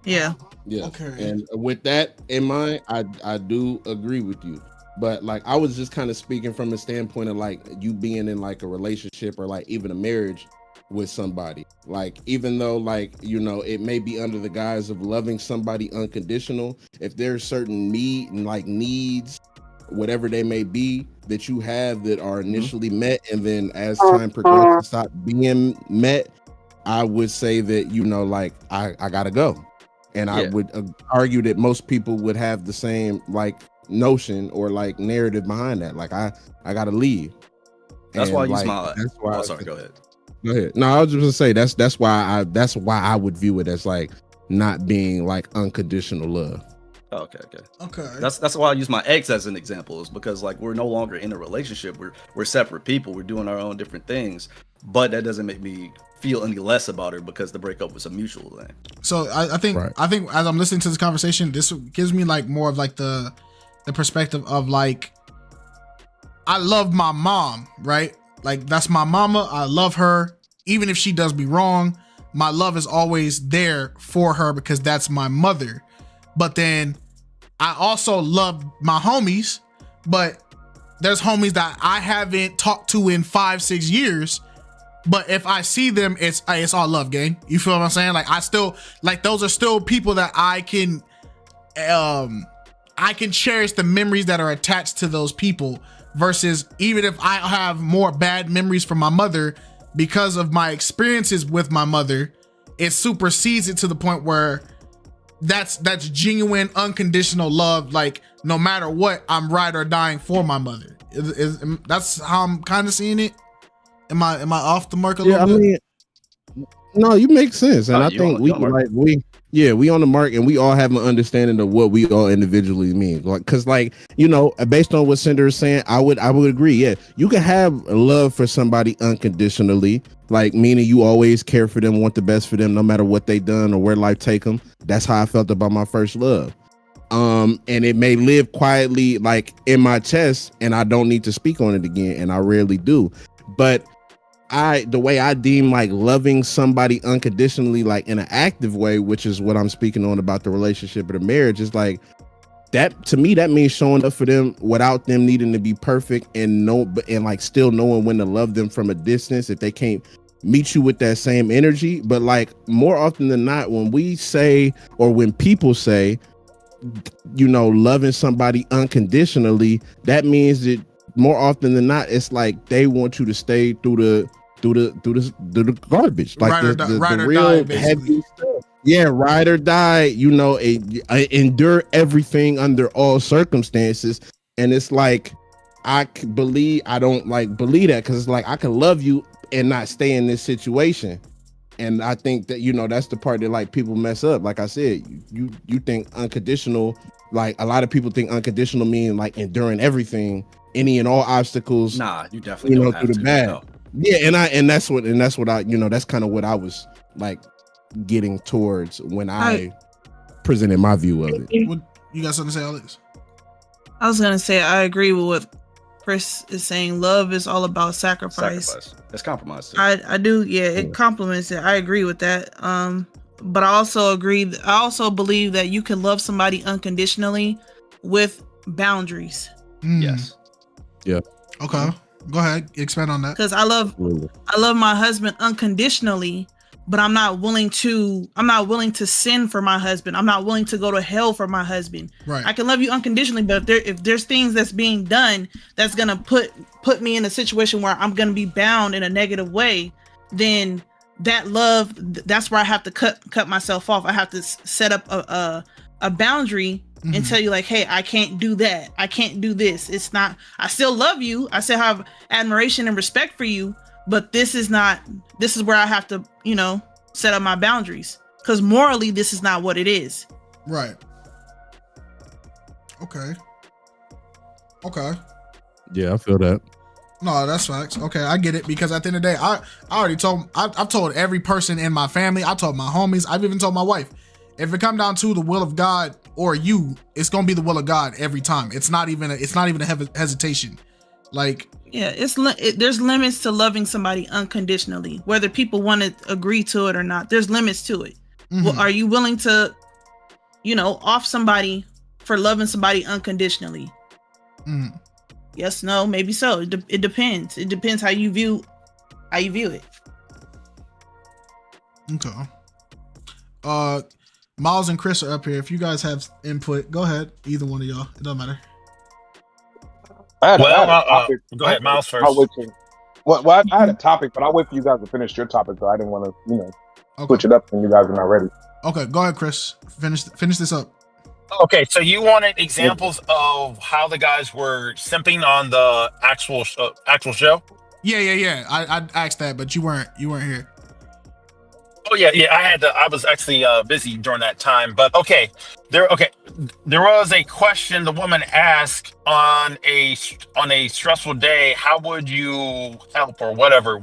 Yeah. Okay. And with that in mind, I do agree with you. But like I was just kind of speaking from a standpoint of like you being in like a relationship or like even a marriage with somebody. Like even though like it may be under the guise of loving somebody unconditional, if there's certain needs whatever they may be that you have that are initially met, and then as time progresses stop being met, I would say that, you know, like I gotta go. And I would argue that most people would have the same like notion or like narrative behind that. Like I gotta leave. That's And why I use like, my. that's why Oh, sorry. Go ahead. Go ahead. No, I was just gonna say that's why I would view it as like not being like unconditional love. Oh, okay. That's why I use my ex as an example, is because like we're no longer in a relationship. We're separate people. We're doing our own different things, but that doesn't make me feel any less about her because the breakup was a mutual thing. So I think as I'm listening to this conversation, this gives me like more of like the perspective of like, I love my mom, right? Like that's my mama. I love her. Even if she does me wrong, my love is always there for her because that's my mother. But then I also love my homies, but there's homies that I haven't talked to in 5-6 years. But if I see them, it's all love, gang. You feel what I'm saying? Like I still, like those are still people that I can cherish the memories that are attached to those people, versus even if I have more bad memories from my mother because of my experiences with my mother, it supersedes it to the point where that's genuine, unconditional love. Like no matter what, I'm ride or dying for my mother. That's how I'm kind of seeing it. Am I off the mark a little bit? I mean, no, you make sense, and I think we on the mark, and we all have an understanding of what we all individually mean. Like, because like, you know, based on what Cinder is saying, I would agree. Yeah, you can have love for somebody unconditionally, like meaning you always care for them, want the best for them, no matter what they done or where life take them. That's how I felt about my first love. And it may live quietly like in my chest, and I don't need to speak on it again, and I rarely do. But the way I deem like loving somebody unconditionally, like in an active way, which is what I'm speaking on about the relationship or the marriage, is like that to me, that means showing up for them without them needing to be perfect, and like still knowing when to love them from a distance if they can't meet you with that same energy. But like more often than not, when we say, or when people say, you know, loving somebody unconditionally, that means that more often than not, it's like they want you to stay through the garbage, like the real heavy stuff. Yeah, ride or die. You know, endure everything under all circumstances. And it's like I don't believe that, because it's like I can love you and not stay in this situation. And I think that, you know, that's the part that like people mess up. Like I said, you think unconditional, like a lot of people think unconditional mean like enduring everything, any and all obstacles. Nah, you definitely don't have through to. the bad. No. Yeah, and that's what I, you know, that's kind of what I was like getting towards when I presented my view of it. What, you got something to say, Alex? I was gonna say I agree with what Chris is saying. Love is all about sacrifice. It's compromise too. I do, yeah, it complements it. I agree with that. But I also believe that you can love somebody unconditionally with boundaries. Yes. Yeah. Okay. Go ahead. Expand on that. Because I love my husband unconditionally, but I'm not willing to sin for my husband. I'm not willing to go to hell for my husband. Right. I can love you unconditionally, but if there's things that's being done that's gonna put me in a situation where I'm gonna be bound in a negative way, then that love, that's where I have to cut myself off. I have to set up a boundary and tell you like, hey, I can't do that. I can't do this. It's not, I still love you. I still have admiration and respect for you, but this is where I have to, you know, set up my boundaries, because morally, this is not what it is. Right. Okay. Yeah, I feel that. No, that's facts. Okay, I get it, because at the end of the day, I already told, I've told every person in my family, I told my homies, I've even told my wife, if it come down to the will of God or you, it's gonna be the will of God every time. It's not even a hesitation. Like, yeah, there's limits to loving somebody unconditionally, whether people want to agree to it or not. There's limits to it. Well, are you willing to, you know, off somebody for loving somebody unconditionally? Yes, no, maybe so. It depends. It depends how you view it. Okay. Miles and Chris are up here. If you guys have input, go ahead. Either one of y'all. It doesn't matter. I had Well, a topic. go ahead, Miles I'll first. wait till. Well, I had a topic, but I'll wait for you guys to finish your topic. So I didn't want to, switch it up when you guys are not ready. Okay, go ahead, Chris. Finish this up. Okay, so you wanted examples of how the guys were simping on the actual show? Yeah. I asked that, but you weren't here. Oh yeah. I was actually busy during that time, but okay. There was a question the woman asked on a stressful day. How would you help, or whatever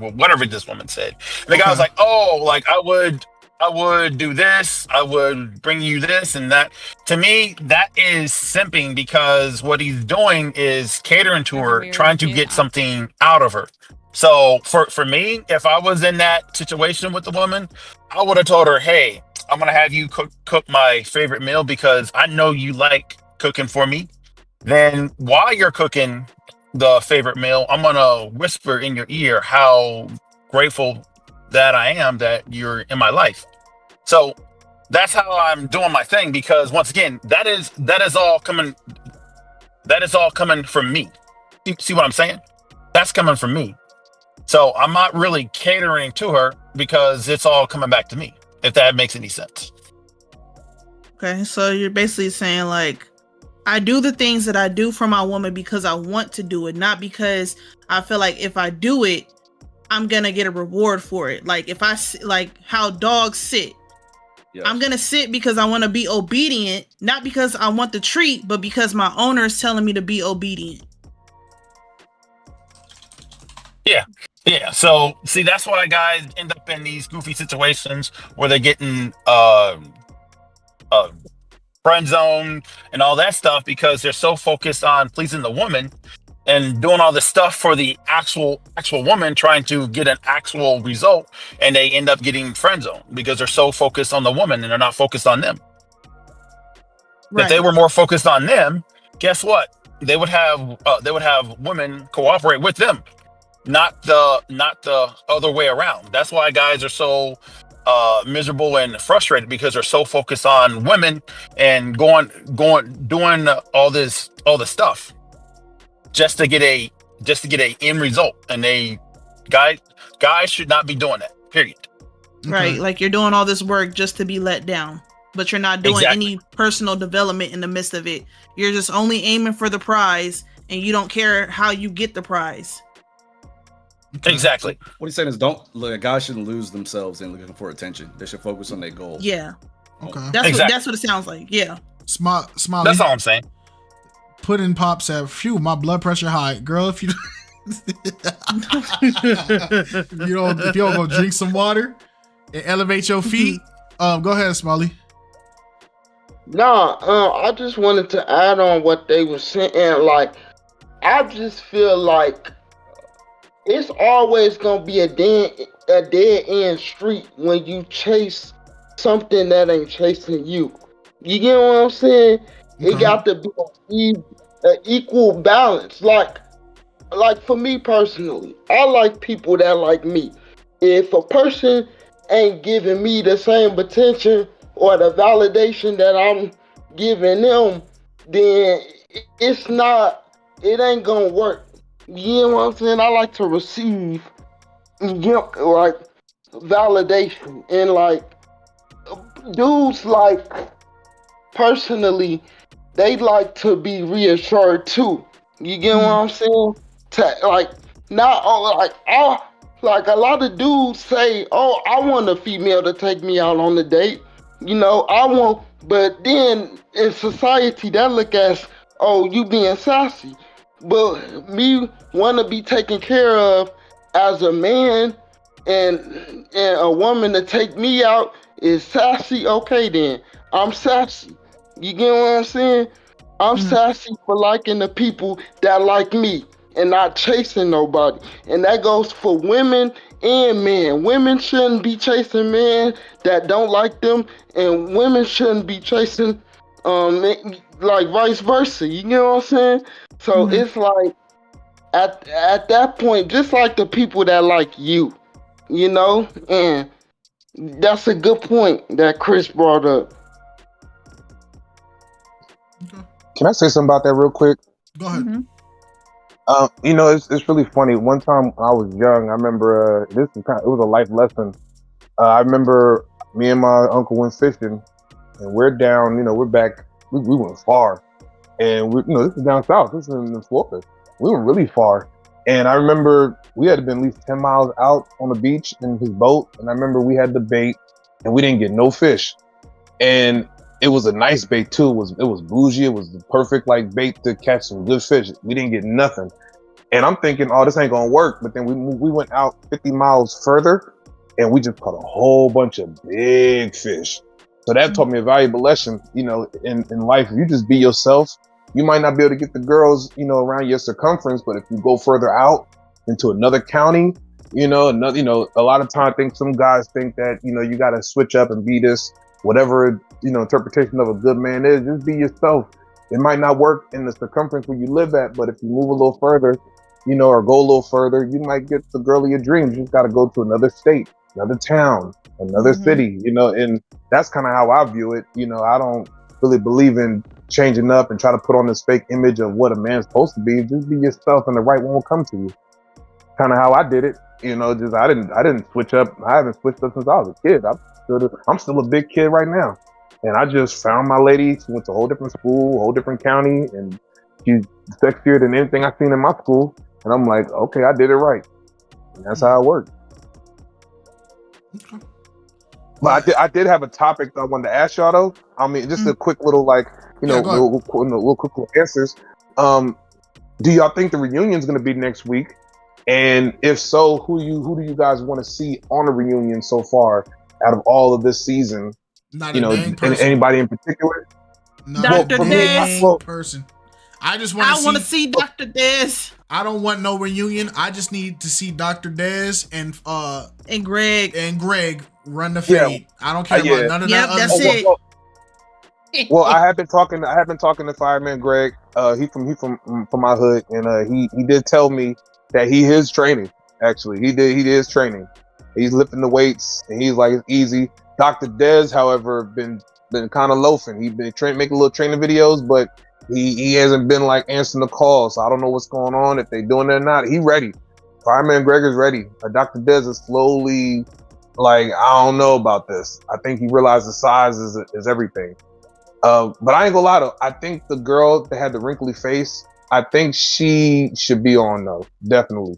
this woman said? And the guy was like, "Oh, like I would do this. I would bring you this and that." To me, that is simping, because what he's doing is catering to her, trying to get something out of her. So for me, if I was in that situation with the woman, I would have told her, "Hey, I'm gonna have you cook my favorite meal because I know you like cooking for me. Then while you're cooking the favorite meal, I'm gonna whisper in your ear how grateful that I am that you're in my life." So that's how I'm doing my thing, because once again, that is all coming from me. See what I'm saying? That's coming from me. So I'm not really catering to her, because it's all coming back to me, if that makes any sense. Okay, so you're basically saying, like, I do the things that I do for my woman because I want to do it, not because I feel like if I do it, I'm gonna get a reward for it. Like if I like how dogs sit. Yes. I'm gonna sit because I want to be obedient, not because I want the treat, but because my owner is telling me to be obedient. Yeah. So see, that's why guys end up in these goofy situations where they're getting friend zone and all that stuff, because they're so focused on pleasing the woman and doing all this stuff for the actual woman, trying to get an actual result, and they end up getting friend zone because they're so focused on the woman and they're not focused on them. Right. If they were more focused on them, guess what? They would have women cooperate with them, not the other way around. That's why guys are so miserable and frustrated, because they're so focused on women and doing all this stuff just to get a end result. And guys should not be doing that, period. Right. Like you're doing all this work just to be let down, but you're not doing any personal development in the midst of it. You're just only aiming for the prize, and you don't care how you get the prize. Exactly. What he's saying is, guys shouldn't lose themselves in looking for attention. They should focus on their goal. Yeah. Okay. That's what it sounds like. Yeah. Smiley. That's all I'm saying. Puddin' Pop said, "Phew, my blood pressure high, girl. If you don't go drink some water and elevate your feet." Go ahead, Smiley. Nah, I just wanted to add on what they were saying. Like, I just feel like it's always gonna be a dead end street when you chase something that ain't chasing you. You get what I'm saying? It got to be an equal balance. Like for me personally, I like people that like me. If a person ain't giving me the same attention or the validation that I'm giving them, then it ain't gonna work. You know what I'm saying? I like to receive, like, validation. And, like, dudes, like, personally, they like to be reassured, too. You get what I'm saying? Like, a lot of dudes say, "Oh, I want a female to take me out on a date." But then in society, that look as, "Oh, you being sassy." But me want to be taken care of as a man, and a woman to take me out is sassy. Okay, then I'm sassy. You get what I'm saying? I'm sassy for liking the people that like me and not chasing nobody. And that goes for women and men. Women shouldn't be chasing men that don't like them, and women shouldn't be chasing like vice versa. You get what I'm saying? So it's like at that point, just like the people that like you, and that's a good point that Chris brought up. Can I say something about that real quick? Go ahead. It's really funny. One time when I was young, I remember it was a life lesson. I remember me and my uncle went fishing, and we're down. We're back. We went far, and this is down south. This is in Florida. We went really far, and I remember we had to been at least 10 miles out on the beach in his boat, and I remember we had the bait, and we didn't get no fish, and it was a nice bait too. It was bougie. It was the perfect bait to catch some good fish. We didn't get nothing. And I'm thinking, oh, this ain't gonna work. But then we went out 50 miles further, and we just caught a whole bunch of big fish. So that taught me a valuable lesson. In life, if you just be yourself, you might not be able to get the girls, around your circumference. But if you go further out into another county, a lot of times I think some guys think that you got to switch up and be this whatever interpretation of a good man is. Just be yourself. It might not work in the circumference where you live at, but if you move a little further, or go a little further, you might get the girl of your dreams. You just got to go to another state, another town, another city, and that's kind of how I view it. I don't really believe in changing up and try to put on this fake image of what a man's supposed to be. Just be yourself, and the right one will come to you. Kind of how I did it. I didn't switch up. I haven't switched up since I was a kid. I'm still a big kid right now, and I just found my lady. She went to a whole different school, a whole different county, and she's sexier than anything I've seen in my school. And I'm like, okay, I did it right. And that's how it worked. Okay. But I did have a topic that I wanted to ask y'all though. I mean, just a quick little little quick little answers. Do y'all think the reunion is going to be next week? And if so, who do you guys want to see on the reunion so far out of all of this season? Not anybody in particular? Dr. Dez. Person. I want to see Dr. Dez. I don't want no reunion. I just need to see Dr. Dez and Greg run the fade. I don't care about none of that. That's it. Well, I have been talking to Fireman Greg. He from my hood, and he did tell me that he is training. Actually, he is training. He's lifting the weights, and he's like, it's easy. Dr. Dez, however, been kind of loafing. He's been making little training videos, but he hasn't been answering the calls. So I don't know what's going on, if they doing it or not. He ready. Fireman Greg is ready. Dr. Dez is slowly I don't know about this. I think he realized the size is everything. But I ain't gonna lie though. I think the girl that had the wrinkly face, I think she should be on though. Definitely.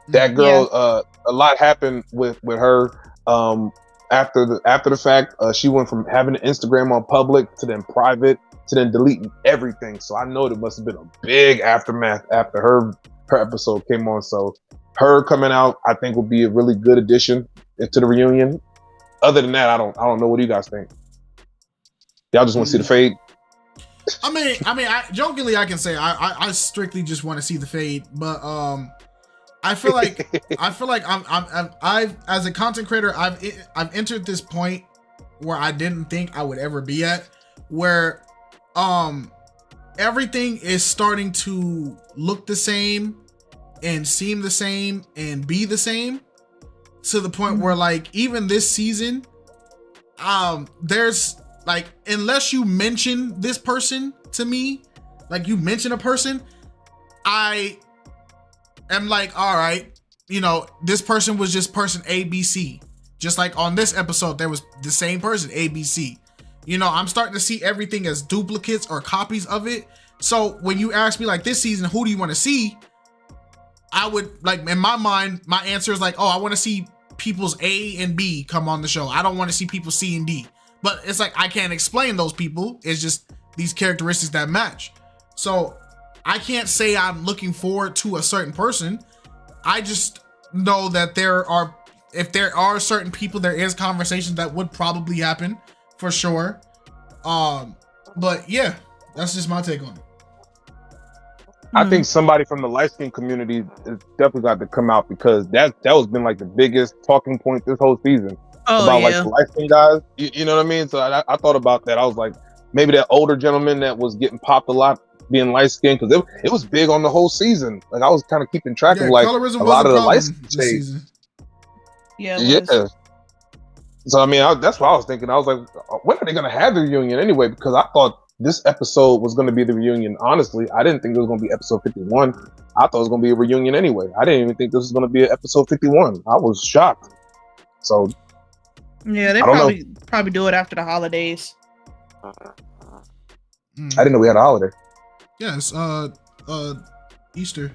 That girl, a lot happened with her. After the fact, she went from having an Instagram on public to then private to then deleting everything. So I know there must have been a big aftermath after her episode came on. So her coming out, I think, will be a really good addition to the reunion. Other than that, I don't know. What do you guys think? Y'all just want to see the fade? I mean, jokingly, I can say I strictly just want to see the fade, but I feel like I've as a content creator, I've entered this point where I didn't think I would ever be at, where everything is starting to look the same and seem the same and be the same, to the point where even this season, there's unless you mention this person to me, you mention a person, I am all right, this person was just person ABC. Just like on this episode, there was the same person, ABC. I'm starting to see everything as duplicates or copies of it. So when you ask me this season, who do you want to see? I would in my mind, my answer is I want to see people's A and B come on the show. I don't want to see people C and D. But it's I can't explain those people. It's just these characteristics that match. So I can't say I'm looking forward to a certain person. I just know that if there are certain people, there is conversations that would probably happen for sure. But yeah, that's just my take on it. I think somebody from the light skin community is definitely got to come out, because that was been the biggest talking point this whole season. About the light skin guys. You know what I mean? So I thought about that. I was maybe that older gentleman that was getting popped a lot being light skinned, because it was big on the whole season. I was kind of keeping track of a lot of the light skin season. Yeah. So I mean, that's what I was thinking. I was when are they gonna have the reunion anyway? Because I thought this episode was going to be the reunion. Honestly, I didn't think it was going to be episode 51. I thought it was going to be a reunion anyway. I didn't even think this was going to be episode 51. I was shocked. So yeah, they I don't know. probably do it after the holidays. I didn't know we had a holiday. Yes, Easter.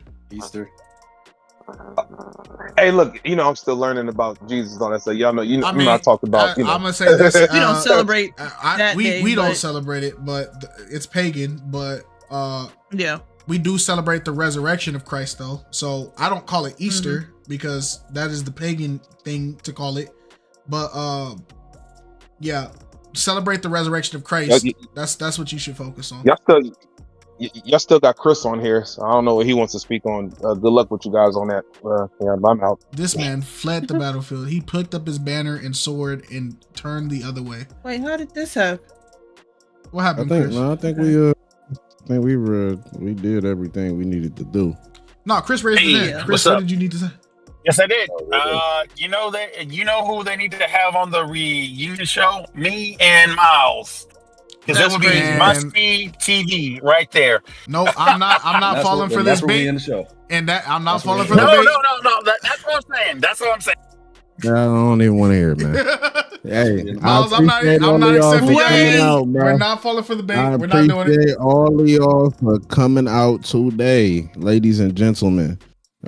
Hey, look, I'm still learning about Jesus on that. So y'all know, I mean, I talked about. I'm gonna say this. We don't celebrate that we day, we don't but- celebrate it, but it's pagan. But yeah, we do celebrate the resurrection of Christ, though. So I don't call it Easter because that is the pagan thing to call it. But yeah, celebrate the resurrection of Christ. That's what you should focus on. Y'all still got Chris on here, so I don't know what he wants to speak on. Good luck with you guys on that. Yeah, I'm out. This man fled the battlefield. He picked up his banner and sword and turned the other way. Wait, how did this happen? What happened, I think, Chris? no, I think we did everything we needed to do. No, Chris raised his hand. Chris, what did you need to say? Yes, I did. You know who they need to have on the reunion show? Me and Miles. Because it would be must-see TV right there. No, I'm not falling for this bait. And that I'm not falling for the bait. No. That's what I'm saying. That's what I'm saying. I don't even want to hear it, man. Hey, Miles, I'm not accepting your hate. We're not falling for the bait. We're not doing it. I appreciate all of y'all for coming out today, ladies and gentlemen.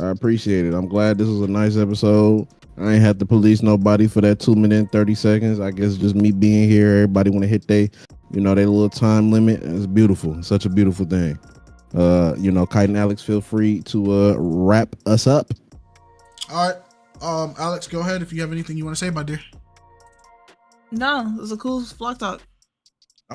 I appreciate it. I'm glad this was a nice episode. I ain't had to police nobody for that 2 minutes and 30 seconds. I guess just me being here. Everybody want to hit their little time limit. It's beautiful. It's such a beautiful thing. Kite and Alex, feel free to wrap us up. All right. Alex, go ahead if you have anything you want to say, my dear. No, it was a cool vlog talk.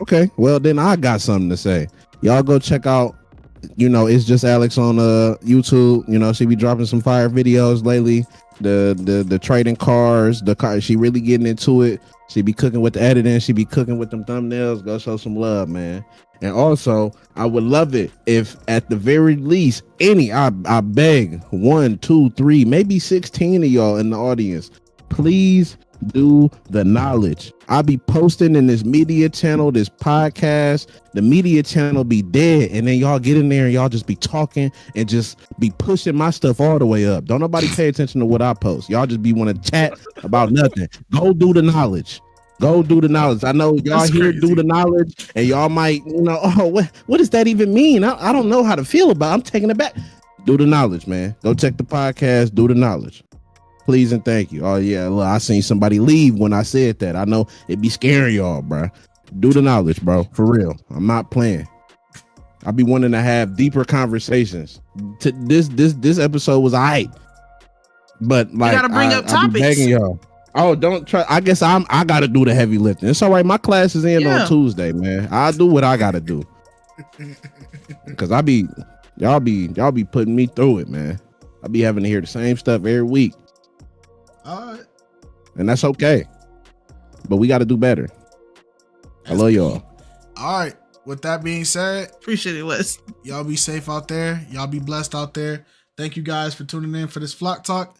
Okay, well then I got something to say. Y'all go check out, it's just Alex on YouTube. She be dropping some fire videos lately. The trading cars, she really getting into it. She be cooking with the editing. She be cooking with them thumbnails. Go show some love, man. And also, I would love it if at the very least, I beg 1, 2, 3, maybe 16 of y'all in the audience, please do the knowledge. I be posting in this media channel, this podcast. The media channel be dead, and then y'all get in there and y'all just be talking and just be pushing my stuff all the way up. Don't nobody pay attention to what I post. Y'all just be want to chat about nothing. Go do the knowledge. Go do the knowledge. I know y'all That's here crazy. do the knowledge, and y'all might, what does that even mean? I don't know how to feel about it. I'm taking it back. Do the knowledge, man. Go check the podcast. Do the knowledge. Please and thank you. Oh yeah, look, I seen somebody leave when I said that. I know it be scaring y'all, bro. Do the knowledge, bro. For real. I'm not playing. I be wanting to have deeper conversations. This episode was alright, but like you gotta bring up I be topics. begging y'all. Oh, don't try. I guess I gotta do the heavy lifting. It's all right. My class is in on Tuesday, man. I'll do what I gotta do. Cause y'all be putting me through it, man. I be having to hear the same stuff every week. All right. And that's okay. But we got to do better. I love y'all. All right. With that being said, appreciate it, Wes. Y'all be safe out there. Y'all be blessed out there. Thank you guys for tuning in for this Flock Talk.